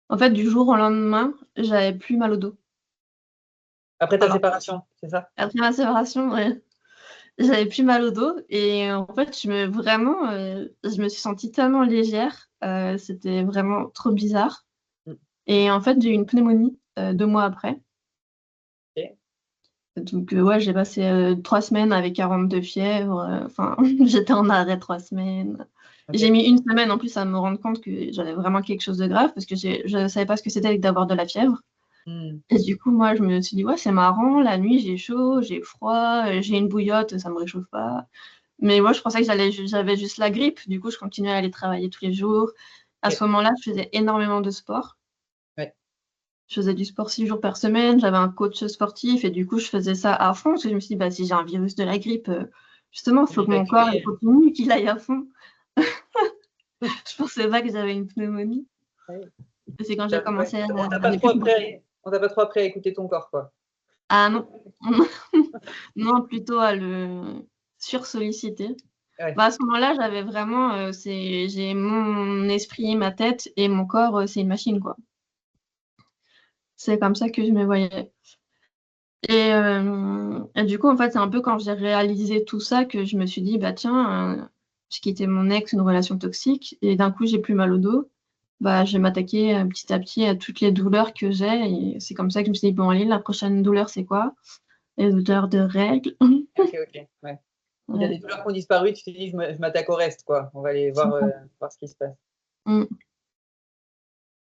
En fait, du jour au lendemain, j'avais plus mal au dos. Après ta Alors, séparation, c'est ça? après ma séparation, ouais, j'avais plus mal au dos et en fait, je me suis sentie tellement légère. C'était vraiment trop bizarre. Mm. Et en fait, j'ai eu une pneumonie 2 mois après. Ok. Donc, ouais, j'ai passé 3 semaines avec 42 fièvres. Enfin, j'étais en arrêt 3 semaines. Ok. J'ai mis 1 semaine en plus à me rendre compte que j'avais vraiment quelque chose de grave parce que je ne savais pas ce que c'était d'avoir de la fièvre. Mm. Et du coup, moi, je me suis dit, ouais, c'est marrant, la nuit, j'ai chaud, j'ai froid, j'ai une bouillotte, ça me réchauffe pas. Mais moi, je pensais que j'avais juste la grippe. Du coup, je continuais à aller travailler tous les jours. À Ok. ce moment-là, je faisais énormément de sport. Ouais. Je faisais du sport 6 jours par semaine. J'avais un coach sportif et du coup, je faisais ça à fond parce que je me suis dit, bah, si j'ai un virus de la grippe, justement, il Faut faut que vite mon corps il accueillir. continue, qu'il aille à fond. Je pensais pas que j'avais une pneumonie. Ouais. Et c'est quand j'ai Ouais. commencé à On t'a pas ne trop plus bouger. appris à écouter ton corps, quoi. Ah non, non, plutôt à le sursolliciter. Ouais. Bah, à ce moment-là, j'avais vraiment, j'ai mon esprit, ma tête et mon corps, c'est une machine, quoi. C'est comme ça que je me voyais. Et du coup, en fait, c'est un peu quand j'ai réalisé tout ça que je me suis dit: «Bah, tiens, j'ai quitté mon ex, une relation toxique et d'un coup, j'ai plus mal au dos. Bah, je vais m'attaquer, petit à petit à toutes les douleurs que j'ai» et c'est comme ça que je me suis dit: «Bon, allez, la prochaine douleur, c'est quoi? Les douleurs de règles». Ok, ok. Ouais. Il y a Ouais, des douleurs qui ont disparu, tu t'es dit, je m'attaque au reste, quoi. On va aller c'est ça. voir ce qui se passe. Mmh.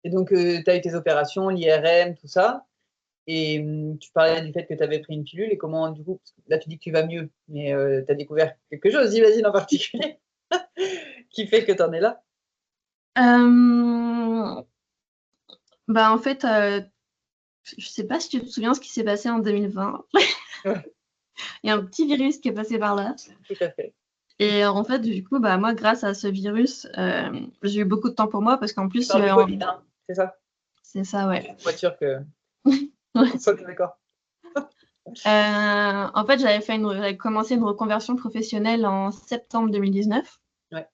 Et donc, tu as eu tes opérations, l'IRM, tout ça. Et tu parlais du fait que tu avais pris une pilule. Et comment, du coup, parce que là, tu dis que tu vas mieux, mais tu as découvert quelque chose, j'imagine, en particulier, qui fait que tu en es là. Hem, Bah, en fait, je sais pas si tu te souviens ce qui s'est passé en 2020. Ouais, Il y a un petit virus qui est passé par là tout à fait. et en fait, du coup, bah, moi, grâce à ce virus, j'ai eu beaucoup de temps pour moi parce qu'en Tu plus, parles du Covid, hein, c'est ça? c'est ça, ouais. Pour être sûr que qu'on Ouais. soit bien d'accord. En fait, j'avais commencé une reconversion professionnelle en septembre 2019 Ouais.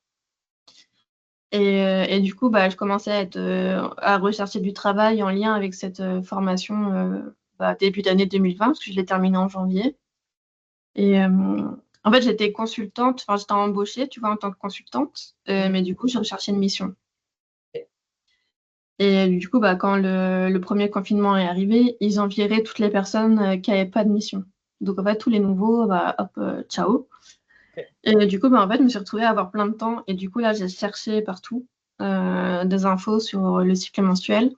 et du coup, bah, je commençais à rechercher du travail en lien avec cette, formation, bah, début d'année 2020 parce que je l'ai terminée en janvier. Et en fait, j'étais consultante, enfin, j'étais embauchée, tu vois, en tant que consultante, Mmh. mais du coup, je recherchais une mission OK. et du coup, bah, quand le 1er confinement est arrivé, ils ont viré toutes les personnes, qui avaient pas de mission. Donc en fait, tous les nouveaux, bah, hop, ciao OK. et du coup, bah, en fait, je me suis retrouvée à avoir plein de temps et du coup, là, j'ai cherché partout, des infos sur le cycle menstruel.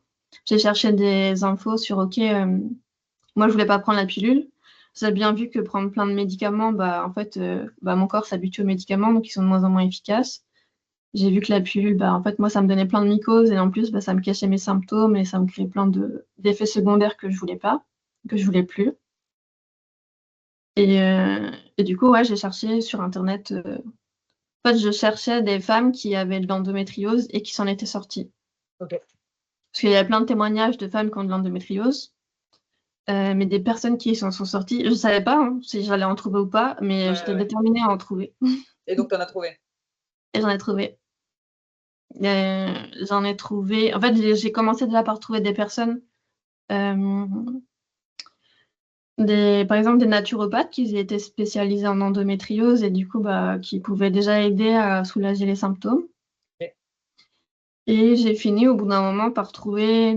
J'ai cherché des infos sur OK, moi, je voulais pas prendre la pilule. J'ai bien vu que prendre plein de médicaments, bah, en fait, bah, mon corps s'habitue aux médicaments, donc ils sont de moins en moins efficaces. J'ai vu que la pilule, bah, en fait, moi, ça me donnait plein de mycoses et en plus, bah, ça me cachait mes symptômes et ça me créait plein d'effets secondaires que je voulais pas, que je voulais plus. Et du coup, ouais, j'ai cherché sur internet, en fait, je cherchais des femmes qui avaient de l'endométriose et qui s'en étaient sorties. OK. Parce qu'il y a plein de témoignages de femmes qui ont de l'endométriose. Mais des personnes qui s'en sont sorties, je savais pas, hein, si j'allais en trouver ou pas, mais Ouais, j'étais ouais. déterminée à en trouver Et donc, tu en as trouvé? et j'en ai trouvé. J'en ai trouvé en fait, j'ai commencé déjà par trouver des personnes, hem, par exemple, des naturopathes qui étaient spécialisés en endométriose et du coup, bah, qui pouvaient déjà aider à soulager les symptômes OK. et j'ai fini au bout d'un moment par trouver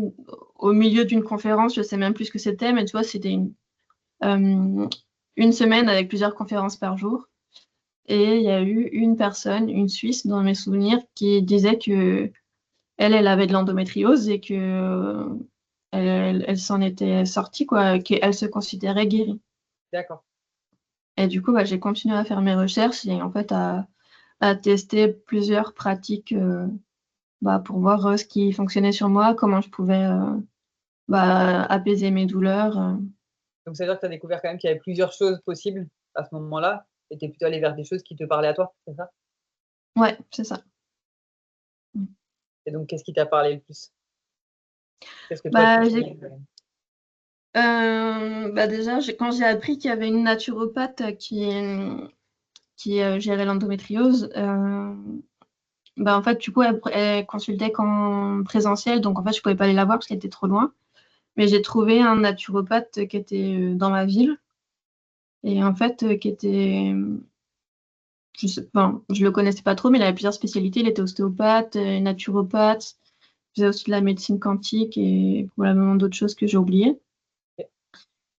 au milieu d'une conférence, je sais même plus ce que c'était, mais tu vois, c'était hem, une semaine avec plusieurs conférences par jour. Et il y a eu une personne, une Suisse dans mes souvenirs, qui disait qu'elle, elle avait de l'endométriose et elle s'en était sortie quoi, qu'elle se considérait guérie. D'accord. Et du coup, bah, j'ai continué à faire mes recherches et en fait à tester plusieurs pratiques, bah, pour voir, ce qui fonctionnait sur moi, comment je pouvais, bah, apaiser mes douleurs, Donc, ça veut dire que tu as découvert quand même qu'il y avait plusieurs choses possibles à ce moment-là et tu es plutôt allé vers des choses qui te parlaient à toi, c'est ça? Ouais, c'est ça. Mmh. Et donc, qu'est-ce qui t'a parlé le plus? Qu'est-ce que toi tu Bah, te j'ai dis? bah, déjà, quand j'ai appris qu'il y avait une naturopathe, qui gérait l'endométriose, bah, en fait, du coup, elle consultait qu'en présentiel, donc en fait, je pouvais pas aller la voir parce qu'elle était trop loin. Mais j'ai trouvé un naturopathe qui était, dans ma ville et en fait, qui était, je le connaissais pas trop, mais il avait plusieurs spécialités. Il était ostéopathe, naturopathe, il faisait aussi de la médecine quantique et probablement d'autres choses que j'ai oubliées.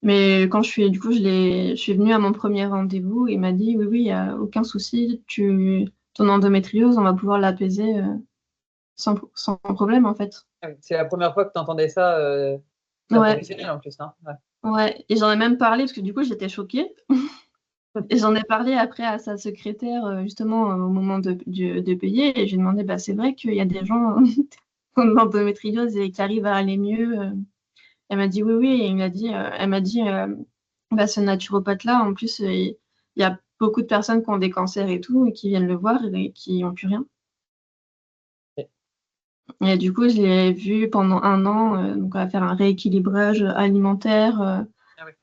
Mais quand je suis venue à mon premier rendez-vous, il m'a dit, oui, il n'y a aucun souci, ton endométriose, on va pouvoir l'apaiser sans problème, en fait. C'est la première fois que tu entendais ça d'un Ouais, professionnel en plus, hein. Ouais. ouais. Et j'en ai même parlé, parce que du coup, j'étais choquée. Et j'en ai parlé après à sa secrétaire, justement, au moment de payer. Et j'ai demandé, bah, c'est vrai qu'il y a des gens qui ont de l'endométriose et qui arrivent à aller mieux. Elle m'a dit oui, oui. Et elle m'a dit, bah, ce naturopathe-là, en plus, il y a beaucoup de personnes qui ont des cancers et tout, et qui viennent le voir et qui n'ont plus rien. Ok. Et du coup, je l'ai vu pendant 1 an, donc à faire un rééquilibrage alimentaire Ah ouais.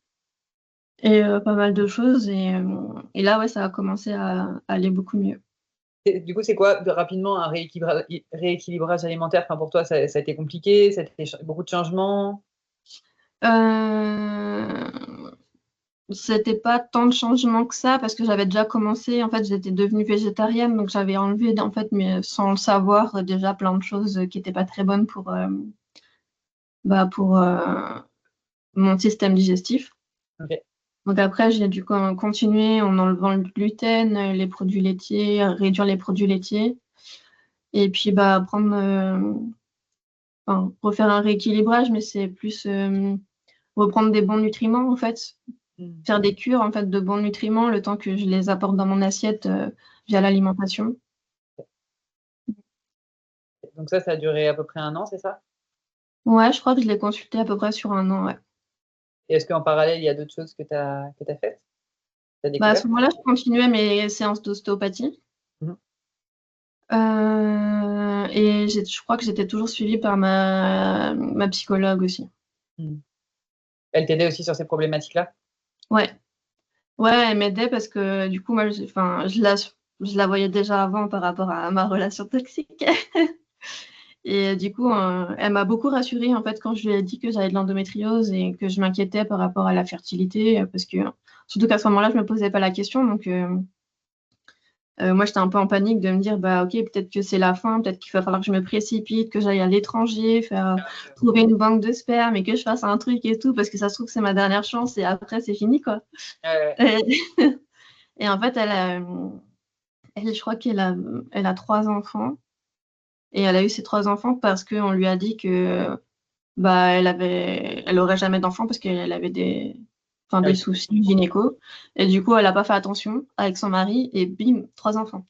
et pas mal de choses. Et là, ouais, ça a commencé à aller beaucoup mieux. Du coup, c'est quoi rapidement un rééquilibrage alimentaire? Enfin, pour toi, ça a été compliqué, ça a été beaucoup de changements? Euh, C'était pas tant de changements que ça parce que j'avais déjà commencé. En fait, j'étais devenue végétarienne, donc j'avais enlevé, en fait, mais sans le savoir, déjà plein de choses qui n'étaient pas très bonnes pour mon système digestif. Ok. Donc après, j'ai dû continuer en enlevant le gluten, les produits laitiers, réduire les produits laitiers, et puis refaire un rééquilibrage, mais c'est plus reprendre des bons nutriments en fait, Hmm. faire des cures en fait de bons nutriments le temps que je les apporte dans mon assiette via l'alimentation. Donc ça a duré à peu près 1 an, c'est ça? Ouais, je crois que je l'ai consulté à peu près sur 1 an, ouais. Et est-ce qu'en parallèle, il y a d'autres choses que tu as faites? Tu as Bah, à ce découvert? moment-là, je continuais mes séances d'ostéopathie. Mhm. Et je crois que j'étais toujours suivie par ma psychologue aussi. Hmm. Elle t'aidait aussi sur ces problématiques-là? Ouais, ouais, elle m'aidait parce que du coup, moi, je la voyais déjà avant par rapport à ma relation toxique. Et du coup, elle m'a beaucoup rassurée en fait quand je lui ai dit que j'avais de l'endométriose et que je m'inquiétais par rapport à la fertilité, parce que surtout qu'à ce moment-là, je me posais pas la question. Donc, moi, j'étais un peu en panique de me dire, bah ok, peut-être que c'est la fin, peut-être qu'il va falloir que je me précipite, que j'aille à l'étranger, trouver une banque de sperme et que je fasse un truc et tout, parce que ça se trouve que c'est ma dernière chance et après, c'est fini, quoi. Ouais. Et, et en fait, je crois elle a 3 enfants. Et elle a eu ces 3 enfants parce qu'on lui a dit que bah, elle aurait jamais d'enfants parce qu'elle avait Ah des oui. soucis gynéco. Et du coup, elle n'a pas fait attention avec son mari et bim, 3 enfants.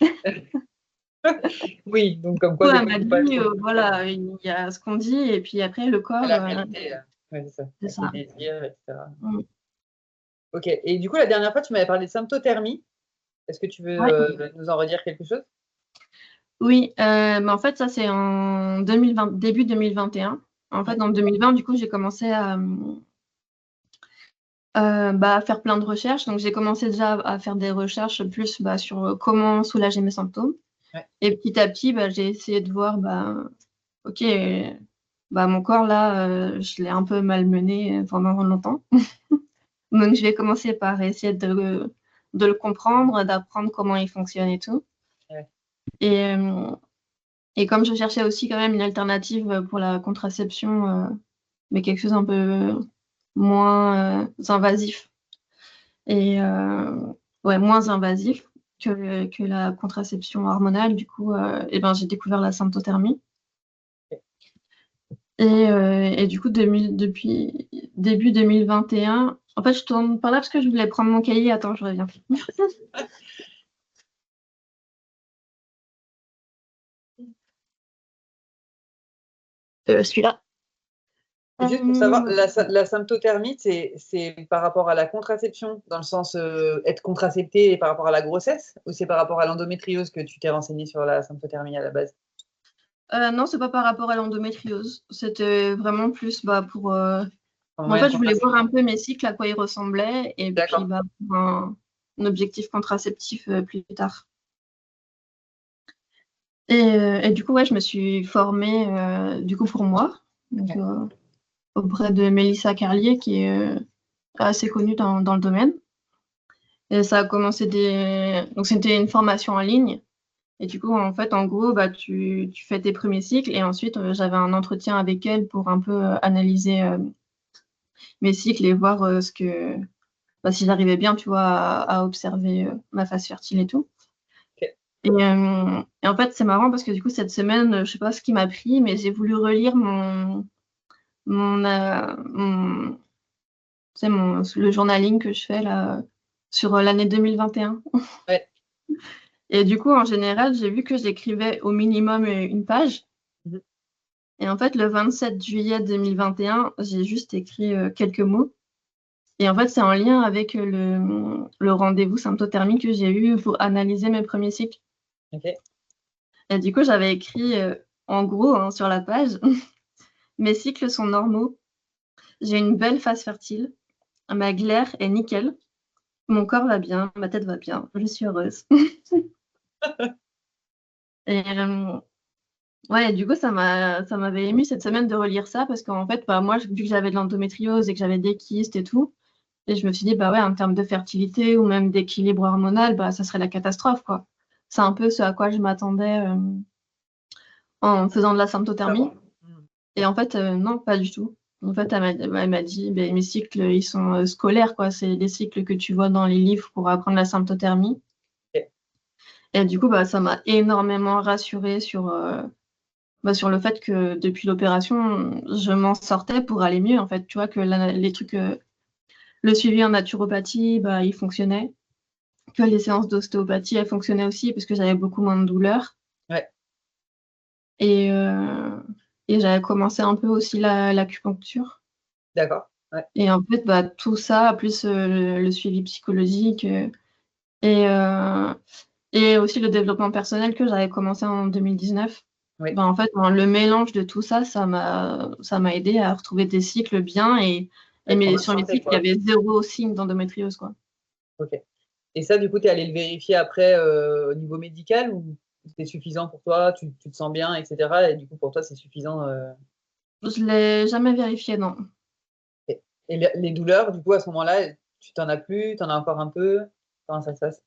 Oui, donc comme Du quoi coup, des elle fois, m'a il faut pas dit, trop. voilà, il y a ce qu'on dit et puis après, le corps, La réalité, ouais, c'est ça, c'est avec les ça. désirs, etc. Mm. Ok. Et du coup, la dernière fois, tu m'avais parlé de symptothermie. Est-ce que tu veux Ouais. nous en redire quelque chose? Oui, mais en fait, ça, c'est en début 2021. En fait, Ouais. en 2020, du coup, j'ai commencé à faire plein de recherches. Donc, j'ai commencé déjà à faire des recherches plus sur comment soulager mes symptômes. Ouais. Et petit à petit, j'ai essayé de voir, ok, mon corps, là, je l'ai un peu malmené pendant longtemps. Donc, je vais commencer par essayer de le comprendre, d'apprendre comment il fonctionne et tout. Ouais. Et, euh, et comme je cherchais aussi quand même une alternative pour la contraception, mais quelque chose un peu moins invasif. Et ouais, moins invasif que la contraception hormonale. Du coup, j'ai découvert la symptothermie. Et du coup, depuis début 2021, en fait, je tourne par là parce que je voulais prendre mon cahier. Attends, je reviens. Celui-là. Et juste pour savoir, la symptothermie, c'est par rapport à la contraception, dans le sens être contracepté et par rapport à la grossesse, ou c'est par rapport à l'endométriose que tu t'es renseigné sur la symptothermie à la base? Non, c'est pas par rapport à l'endométriose. C'était vraiment plus pour. Un En moyen de fait, je voulais voir contraception. un peu mes cycles, à quoi ils ressemblaient, et puis D'accord. pour un objectif contraceptif plus tard. Et du coup, ouais, je me suis formée du coup pour moi, donc, Ouais. auprès de Mélissa Carlier, qui est assez connue dans le domaine. Et ça a commencé donc c'était une formation en ligne. Et du coup, en fait, en gros, bah, tu fais tes premiers cycles et ensuite, j'avais un entretien avec elle pour un peu analyser mes cycles et voir bah, si j'arrivais bien, tu vois, à observer ma phase fertile et tout. Ok. Et en fait, c'est marrant parce que du coup, cette semaine, je sais pas ce qui m'a pris, mais j'ai voulu relire tu sais, le journaling que je fais là sur l'année 2021. Ouais. Et du coup, en général, j'ai vu que j'écrivais au minimum une page. Mhm. Et en fait, le 27 juillet 2021, j'ai juste écrit quelques mots. Et en fait, c'est en lien avec le rendez-vous symptothermique que j'ai eu pour analyser mes premiers cycles. Ok. Et du coup, j'avais écrit en gros hein, sur la page, mes cycles sont normaux. J'ai une belle phase fertile. Ma glaire est nickel. Mon corps va bien, ma tête va bien. Je suis heureuse. Et ouais, du coup, ça m'avait ému cette semaine de relire ça parce qu'en fait, bah, moi, vu que j'avais de l'endométriose et que j'avais des kystes et tout, et je me suis dit, bah ouais, en termes de fertilité ou même d'équilibre hormonal, bah, ça serait la catastrophe, quoi. C'est un peu ce à quoi je m'attendais en faisant de la symptothermie. Mhm. Et en fait, non, pas du tout. En fait, elle m'a dit, ben, mes cycles, ils sont scolaires, quoi. C'est les cycles que tu vois dans les livres pour apprendre la symptothermie. Ok. Et du coup, bah, ça m'a énormément rassurée sur le fait que depuis l'opération, je m'en sortais pour aller mieux, en fait. Tu vois, que les trucs, le suivi en naturopathie, bah, il fonctionnait. Que les séances d'ostéopathie, elles fonctionnaient aussi parce que j'avais beaucoup moins de douleurs. Ouais. Et, euh, et j'avais commencé un peu aussi l'acupuncture. D'accord. Ouais. Et en fait, bah, tout ça, plus le suivi psychologique et, euh, et aussi le développement personnel que j'avais commencé en 2019, Oui. bah, en fait, le mélange de tout ça, ça m'a aidé à retrouver des cycles bien et Être en bonne sur mes santé, cycles, il y quoi. avait 0 signe d'endométriose, quoi. Ok. Et ça, du coup, tu es allé le vérifier après au niveau médical ou c'était suffisant pour toi, tu te sens bien, etc. Et du coup, pour toi, c'est suffisant. Je l'ai jamais vérifié, non. Et les douleurs, du coup, à ce moment-là, tu t'en as plus, tu en as encore un peu. Comment ça se passe?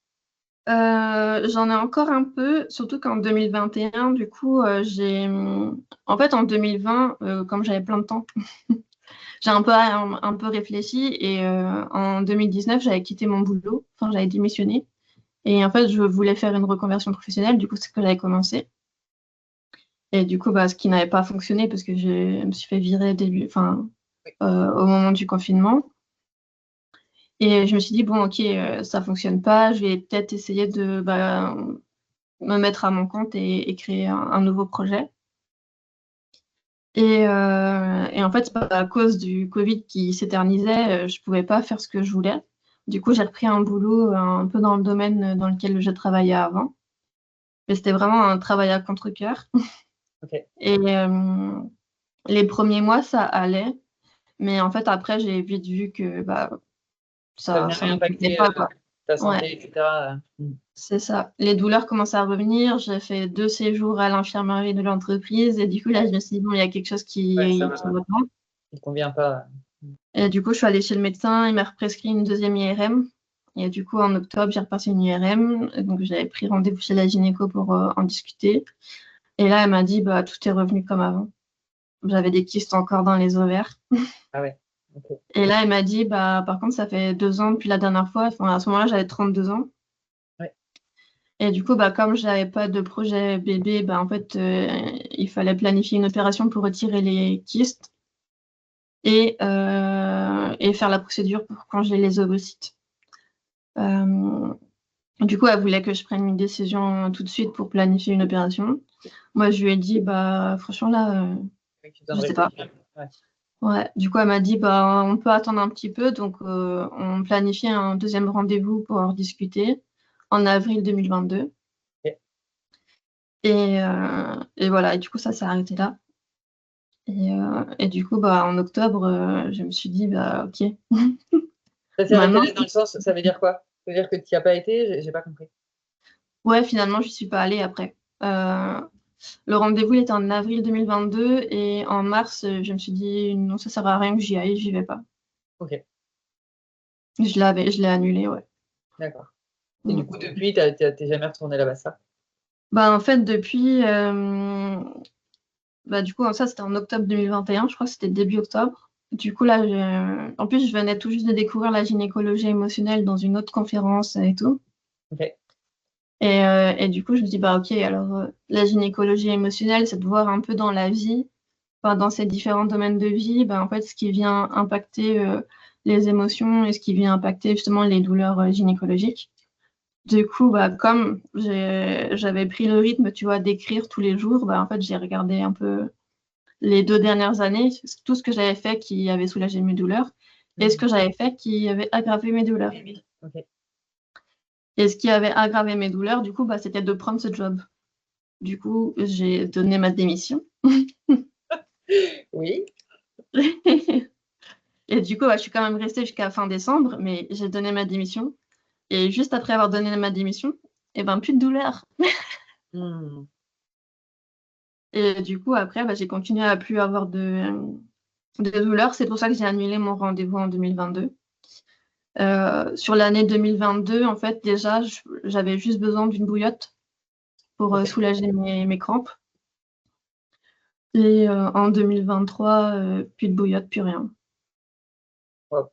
J'en ai encore un peu, surtout qu'en 2021, du coup, en fait, en 2020, comme j'avais plein de temps, j'ai un peu réfléchi et en 2019, j'avais quitté mon boulot, enfin, j'avais démissionné. Et en fait, je voulais faire une reconversion professionnelle, du coup, c'est ce que j'avais commencé. Et du coup, bah, ce qui n'avait pas fonctionné parce que je me suis fait virer au moment du confinement. Et je me suis dit, bon, ok, ça fonctionne pas, je vais peut-être essayer de me mettre à mon compte et créer un nouveau projet. Et en fait, à cause du Covid qui s'éternisait, je pouvais pas faire ce que je voulais. Du coup, j'ai repris un boulot un peu dans le domaine dans lequel je travaillais avant. Mais c'était vraiment un travail à contre-cœur. Ok. Et les premiers mois, ça allait. Mais en fait, après, j'ai vite vu que bah, Ça venait ça me plaisait réimpacter pas, quoi. ta Ouais, santé, etc. c'est ça. Les douleurs commençaient à revenir. J'ai fait 2 séjours à l'infirmerie de l'entreprise. Et du coup, là, je me suis dit, bon, il y a quelque chose Ouais, qui va pas. ne convient pas. Et du coup, je suis allée chez le médecin. Il m'a prescrit une deuxième IRM. Et du coup, en octobre, j'ai repassé une IRM. Donc, j'avais pris rendez-vous chez la gynéco pour en discuter. Et là, elle m'a dit, bah, tout est revenu comme avant. J'avais des kystes encore dans les ovaires. Ah ouais. Ok. Et là, elle m'a dit, bah, par contre, ça fait 2 ans depuis la dernière fois. Enfin, à ce moment-là, j'avais 32 ans. Ouais. Et du coup, bah, comme je n'avais pas de projet bébé, bah, en fait, il fallait planifier une opération pour retirer les kystes et faire la procédure pour congeler les ovocytes. Euh, du coup, elle voulait que je prenne une décision tout de suite pour planifier une opération. Moi, je lui ai dit, bah, franchement, là, Ouais, tu je donnes sais pas. réfléchir. Ouais. Ouais. Du coup, elle m'a dit, bah, on peut attendre un petit peu. Donc, on planifiait un deuxième rendez-vous pour en discuter en avril 2022. Ok. Et voilà. Et du coup, ça s'est arrêté là. Et du coup, bah, en octobre, je me suis dit, bah, ok. Ça s'est arrêté Maintenant, là dans le sens, ça veut dire quoi? Ça veut dire que tu n'y as pas été? J'ai pas compris. ouais, finalement, je suis pas allée après. Le rendez-vous il était en avril 2022 et en mars, je me suis dit, non, ça sert à rien que j'y aille, j'y vais pas. Ok. Je l'ai annulé, ouais. D'accord. Et du coup, depuis, t'es jamais retourné là-bas, ça? Bah, en fait, depuis, bah, du coup, ça, c'était en octobre 2021, je crois que c'était début octobre. Du coup, là, en plus, je venais tout juste de découvrir la gynécologie émotionnelle dans une autre conférence et tout. Ok. Et du coup, je me dis, bah, ok, alors, la gynécologie émotionnelle, c'est de voir un peu dans la vie, enfin, dans ces différents domaines de vie, bah, en fait, ce qui vient impacter les émotions et ce qui vient impacter justement les douleurs gynécologiques. Du coup, bah, comme j'avais pris le rythme, tu vois, d'écrire tous les jours, bah, en fait, j'ai regardé un peu les 2 dernières années, tout ce que j'avais fait qui avait soulagé mes douleurs et ce que j'avais fait qui avait aggravé mes douleurs. Oui, oui. Ok. Et ce qui avait aggravé mes douleurs, du coup, bah, c'était de prendre ce job. Du coup, j'ai donné ma démission. Oui. Et du coup, bah, je suis quand même restée jusqu'à fin décembre, mais j'ai donné ma démission. Et juste après avoir donné ma démission, et ben, plus de douleurs. Hmm. Et du coup, après, bah, j'ai continué à plus avoir de douleurs. C'est pour ça que j'ai annulé mon rendez-vous en 2022. Sur l'année 2022, en fait, déjà, j'avais juste besoin d'une bouillotte pour Ok. soulager mes crampes. Et en 2023, plus de bouillotte, plus rien. Wow.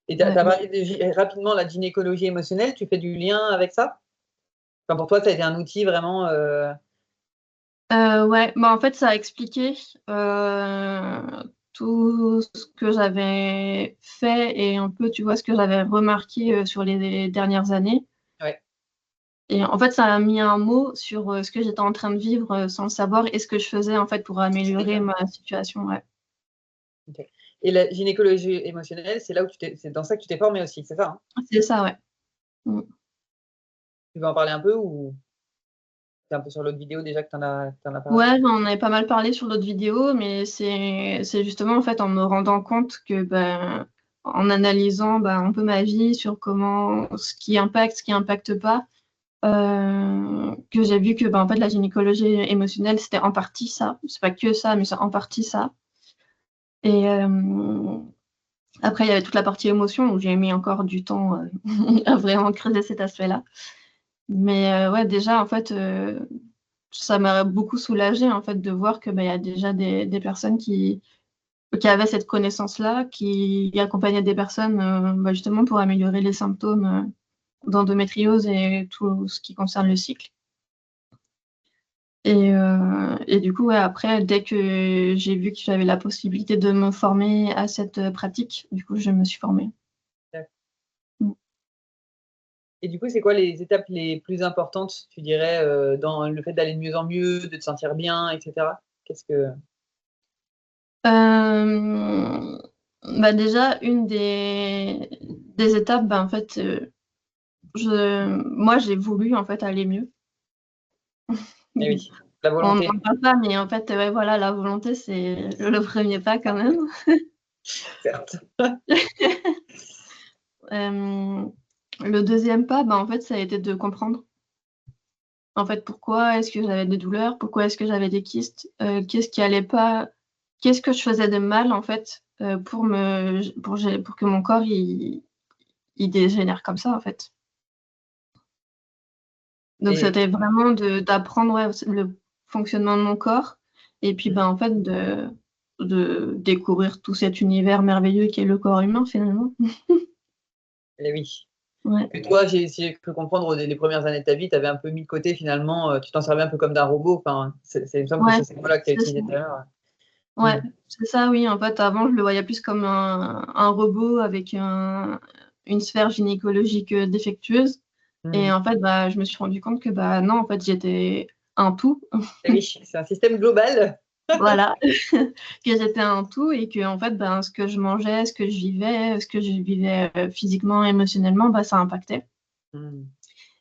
Et tu as Ouais. parlé de rapidement la gynécologie émotionnelle, tu fais du lien avec ça? Enfin, pour toi, ça a été un outil vraiment, Ouais, bah, en fait, ça a expliqué tout ce que j'avais fait et un peu, tu vois, ce que j'avais remarqué sur les dernières années. ouais. Et en fait, ça a mis un mot sur ce que j'étais en train de vivre sans le savoir et ce que je faisais en fait pour améliorer ma situation. Ouais. OK. Et la gynécologie émotionnelle, c'est là où c'est dans ça que tu t'es formée aussi, c'est ça, hein? C'est ça, ouais. Mm. Tu veux en parler un peu ou c'est un peu sur l'autre vidéo déjà que tu en as parlé? Ouais, j'en avais pas mal parlé sur d'autres vidéos, mais c'est justement en fait en me rendant compte que ben, en analysant ben, un peu ma vie sur comment ce qui impacte pas, que j'ai vu que ben, en fait la gynécologie émotionnelle c'était en partie ça. C'est pas que ça, mais c'est en partie ça. Et après il y avait toute la partie émotion où j'ai mis encore du temps à vraiment creuser cet aspect-là. Mais ouais, déjà, en fait, ça m'a beaucoup soulagée, en fait, de voir que, bah, il y a déjà des personnes qui avaient cette connaissance-là, qui accompagnaient des personnes, bah, justement pour améliorer les symptômes, d'endométriose et tout ce qui concerne le cycle. Et du coup, ouais, après, dès que j'ai vu que j'avais la possibilité de me former à cette, pratique, du coup, je me suis formée. D'accord. Mmh. Et du coup, c'est quoi les étapes les plus importantes, tu dirais, dans le fait d'aller de mieux en mieux, de te sentir bien et cetera? Qu'est-ce que Hem, Bah, déjà, une des étapes, bah, en fait, moi, j'ai voulu, en fait, aller mieux. eh oui, la On volonté, n'en parle pas, mais en fait, ouais, voilà, la volonté, c'est le premier pas quand même. certes. Hem, le deuxième pas, bah, en fait, ça a été de comprendre, en fait, pourquoi est-ce que j'avais des douleurs? Pourquoi est-ce que j'avais des kystes? Qu'est-ce qui allait pas? Qu'est-ce que je faisais de mal, en fait, pour que mon corps, il dégénère comme ça, en fait? Donc Et c'était vraiment d'apprendre, ouais, le fonctionnement de mon corps et puis, mmh, ben, en fait, de découvrir tout cet univers merveilleux qu'est le corps humain, finalement. et oui. Ouais. Et toi, si j'ai cru comprendre, les premières années de ta vie, tu avais un peu mis de côté finalement, tu t'en servais un peu comme d'un robot, enfin, il me semble que Ouais, c'est ce mot-là que tu as c'est ça. utilisé tout à l'heure. Mmh. Ouais, c'est ça, oui. En fait, avant, je le voyais plus comme un robot avec une sphère gynécologique, défectueuse et Mmh. en fait, bah, je me suis rendu compte que, bah, non, en fait, j'étais un tout. Et oui, c'est un système global. Voilà, que j'étais un tout et que en fait, ben, ce que je mangeais, ce que je vivais, physiquement, émotionnellement, bah, ça impactait Mmh.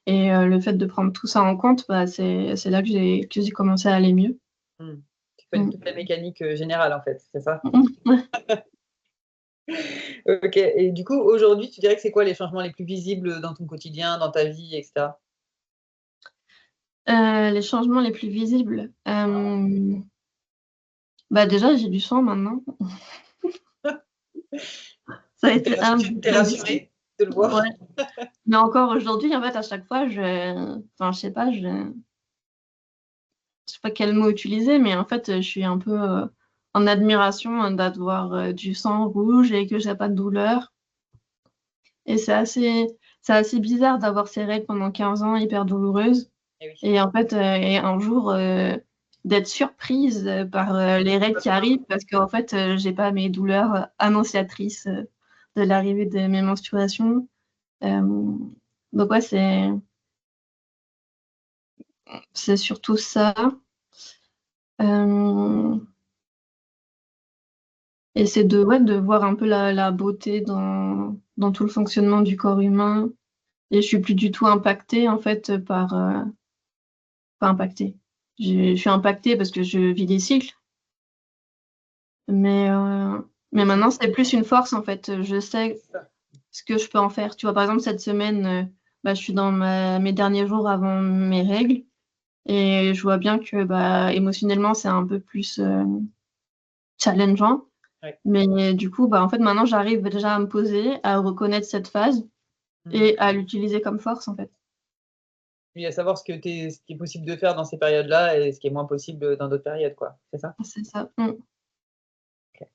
et le fait de prendre tout ça en compte, bah, c'est là que j'ai commencé à aller mieux. Mmh. Tu connais Mmh. toute la mécanique, générale en fait, c'est ça? Mmh mh. OK et du coup, aujourd'hui, tu dirais que c'est quoi les changements les plus visibles, dans ton quotidien, dans ta vie et cetera? Les changements les plus visibles, bah, déjà, j'ai du sang maintenant. Ça a Tu été un des tu es premiers signes. rassurée? te le vois. Ouais. Mais encore aujourd'hui, en fait, à chaque fois, enfin, je sais pas, je sais pas quel mot utiliser, mais en fait, je suis un peu en admiration d'avoir du sang rouge et que j'ai pas de douleur. Et c'est assez bizarre d'avoir ces règles pendant 15 ans hyper douloureuses. Eh oui. Et en fait, et un jour, d'être surprise par les règles qui arrivent parce qu'en fait, j'ai pas mes douleurs annonciatrices de l'arrivée de mes menstruations. Euh, donc ouais, c'est surtout ça. Euh, et c'est de voir un peu la beauté dans tout le fonctionnement du corps humain. Et je suis plus du tout impactée en fait par pas impactée. Je suis impactée parce que je vis des cycles, mais, euh, mais maintenant c'est plus une force en fait. Je sais ce que je peux en faire. Tu vois, par exemple, cette semaine, bah, je suis dans mes derniers jours avant mes règles et je vois bien que bah, émotionnellement c'est un peu plus challengeant. Ouais. Mais du coup, bah, en fait, maintenant j'arrive déjà à me poser, à reconnaître cette phase et à l'utiliser comme force en fait. Et à savoir ce qui est possible de faire dans ces périodes-là et ce qui est moins possible dans d'autres périodes, quoi. C'est ça? C'est ça. OK.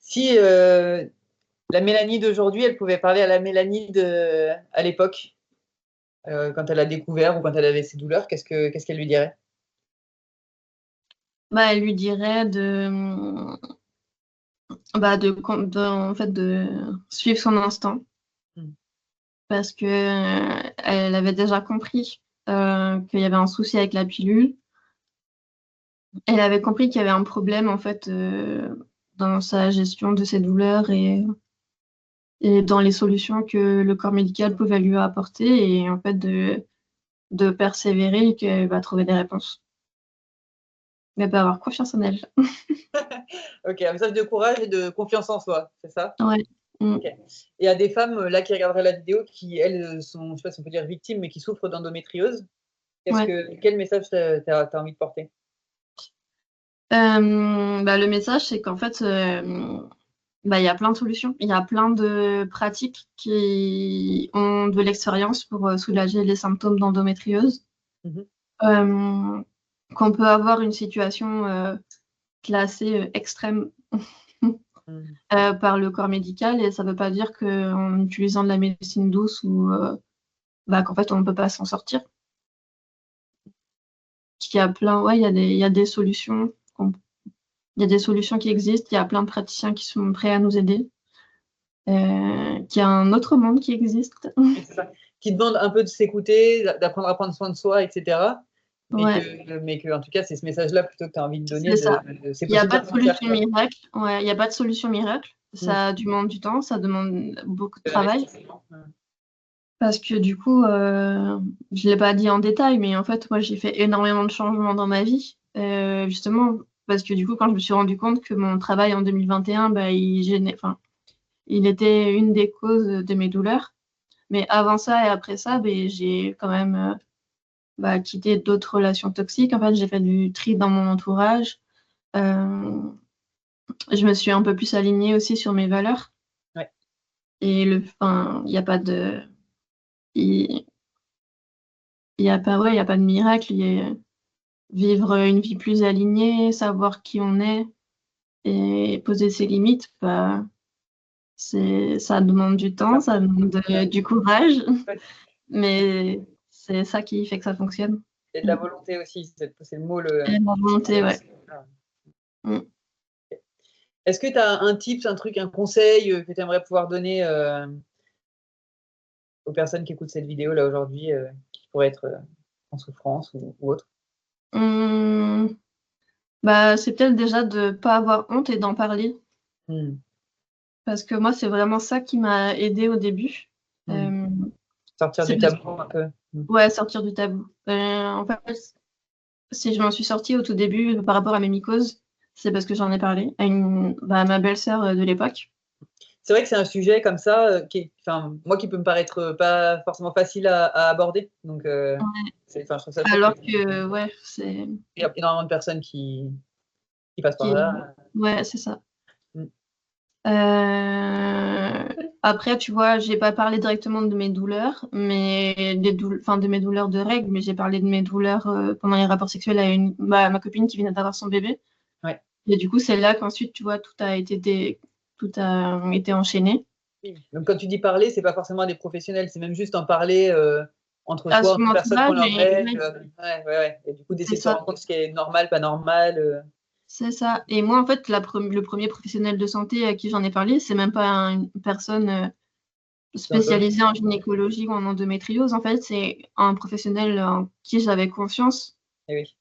Si, la Mélanie d'aujourd'hui, elle pouvait parler à la Mélanie à l'époque, quand elle a découvert ou quand elle avait ses douleurs, qu'est-ce qu'elle lui dirait? Bah, elle lui dirait bah, en fait, de suivre son instinct Mmh. parce que elle avait déjà compris qu'il y avait un souci avec la pilule. Elle avait compris qu'il y avait un problème en fait dans sa gestion de ses douleurs et dans les solutions que le corps médical pouvait lui apporter et en fait de persévérer et qu'elle va trouver des réponses. Elle peut avoir confiance en elle. OK, un message de courage et de confiance en soi, c'est ça? Ouais. OK. Et il y a des femmes, là, qui regarderaient la vidéo qui, elles, sont, je sais pas si on peut dire victimes, mais qui souffrent d'endométriose. Ouais. Quel message tu as envie de porter? Bah, le message, c'est qu'en fait, bah, il y a plein de solutions. Il y a plein de pratiques qui ont de l'expérience pour soulager les symptômes d'endométriose. Mmh mh. Euh, qu'on peut avoir une situation classée extrême Mmh. par le corps médical et ça ne veut pas dire qu'en utilisant de la médecine douce ou bah, qu'en fait on ne peut pas s'en sortir. Il y a plein, ouais, il y a des solutions. Il y a des solutions qui existent. Il y a plein de praticiens qui sont prêts à nous aider. Qu'il y a un autre monde qui existe. Oui, c'est ça. Qui demande un peu de s'écouter, d'apprendre à prendre soin de soi et cetera. Ouais, Mais que en tout cas, c'est ce message-là plutôt que tu as envie de donner c'est ça. de c'est Il y a possible pas de de s'en faire, solution quoi. miracle. Ouais, il y a pas de solution miracle. Mmh. Ça demande du temps, ça demande beaucoup de De travail l'investissement. parce que du coup, je l'ai pas dit en détail, mais en fait, moi, j'ai fait énormément de changements dans ma vie, justement parce que du coup, quand je me suis rendu compte que mon travail en 2021, bah, il était une des causes de mes douleurs. Mais avant ça et après ça, beh, j'ai quand même, bah, quitté d'autres relations toxiques. En fait, j'ai fait du tri dans mon entourage. Hem, je me suis un peu plus alignée aussi sur mes valeurs Ouais. et enfin, il y a pas de il il y a pas ouais, il y a pas de miracle. Vivre une vie plus alignée, savoir qui on est et poser ses limites, bah, ça demande du temps, Ça ça prend demande du courage, ouais, mais c'est ça qui fait que ça fonctionne. et de Mmh. la volonté aussi, c'est le mot Et la volonté, ouais. ah. Mmh. Est-ce que tu as un tips, un truc, un conseil, que tu aimerais pouvoir donner, aux personnes qui écoutent cette vidéo là aujourd'hui, qui pourraient être, en souffrance ou autres? Mmh, bah, c'est peut-être déjà de pas avoir honte et d'en parler. Mmh. Parce que moi, c'est vraiment ça qui m'a aidée au début. Mmh. Hem, Sortir c'est du parce tabou un peu. Mmh. ouais, sortir du tabou. En fait, si je m'en suis sortie au tout début par rapport à mes mycoses, c'est parce que j'en ai parlé à ma belle-sœur, de l'époque. C'est vrai que c'est un sujet comme ça, qui est, enfin, moi, qui peut me paraître, pas forcément facile à aborder. Donc, Ouais. je trouve ça chouette que Alors que ouais, c'est il y a énormément de personnes qui passent par qui là. ouais, c'est ça. Mmh. Heu, Après, tu vois, j'ai pas parlé directement de mes douleurs, mais de mes douleurs de règles, mais j'ai parlé de mes douleurs pendant les rapports sexuels à ma copine qui venait d'avoir son bébé. Ouais. Et du coup, c'est là qu'ensuite, tu vois, tout a été enchaîné. Oui. Donc quand tu dis parler, c'est pas forcément à des professionnels, c'est même juste en parler entre À soi, son entre personnes qui ont entourage, leurs règles. ouais, Ouais, ouais, ouais. Et du coup, c'est d'essayer de se ça. rendre compte de ce qui est normal, pas normal. C'est ça. Et moi, en fait, le premier professionnel de santé à qui j'en ai parlé, c'est même pas une personne spécialisée en gynécologie ou en endométriose. En fait, c'est un professionnel en qui j'avais confiance. Et oui.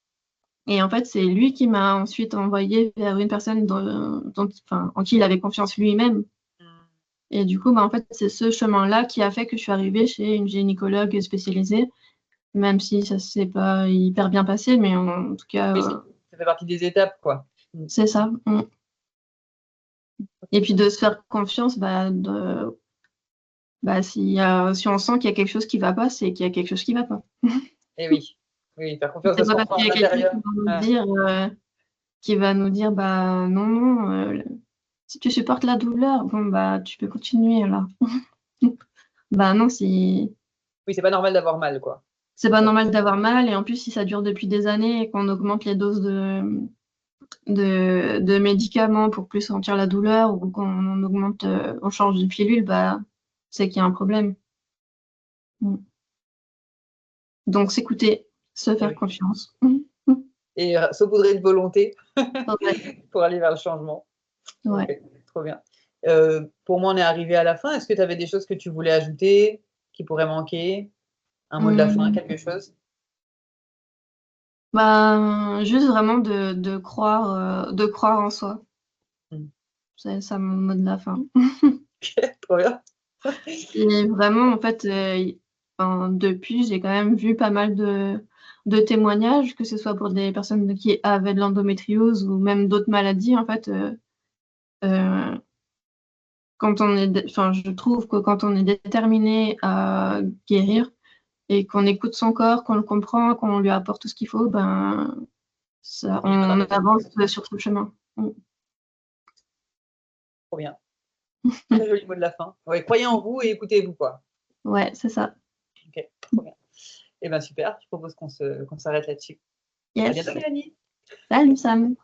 Et en fait, c'est lui qui m'a ensuite envoyé vers une personne en qui il avait confiance lui-même. Et du coup, bah, en fait, c'est ce chemin-là qui a fait que je suis arrivée chez une gynécologue spécialisée, même si ça s'est pas hyper bien passé, mais en tout cas, Oui, ça fait partie des étapes, quoi. c'est ça. Et puis de se faire confiance, si on sent qu'il y a quelque chose qui va pas, c'est qu'il y a quelque chose qui va pas. Et oui. Oui, faire confiance C'est à ce pas qu'on parce ressent qu'il à y a quelqu'un l'intérieur. Ouais. qui va nous dire, bah non, non, si tu supportes la douleur, bon bah tu peux continuer là. Bah non, Oui, c'est pas normal d'avoir mal, quoi. c'est pas normal d'avoir mal, et en plus si ça dure depuis des années et qu'on augmente les doses de médicaments pour plus sentir la douleur, ou on change de pilule, bah c'est qu'il y a un problème. Mm. Donc s'écouter, se Et faire oui. confiance. Et saupoudrer de volonté Ouais, pour aller vers le changement. ouais. OK, trop bien. Pour moi, on est arrivé à la fin. Est-ce que tu avais des choses que tu voulais ajouter, qui pourraient manquer? Un mot de la fin, Mmh. quelque chose? Ben, juste vraiment de croire en soi. Mmh. C'est ça mon mot de la fin. OK, trop bien. Et vraiment, en fait, depuis, j'ai quand même vu pas mal de témoignages, que ce soit pour des personnes qui avaient de l'endométriose ou même d'autres maladies, en fait, heu, je trouve que quand on est déterminé à guérir et qu'on écoute son corps, qu'on le comprend, qu'on lui apporte tout ce qu'il faut, ben, On ira dans on les bonnes avance directions. sur ce chemin. Mmh. Trop bien. Très joli mot de la fin. Ouais, croyez en vous et écoutez-vous, quoi. Ouais, c'est ça. OK, trop bien. Eh ben super, je propose qu'on s'arrête là-dessus. À bientôt, Yes. Mélanie. Salut Sam.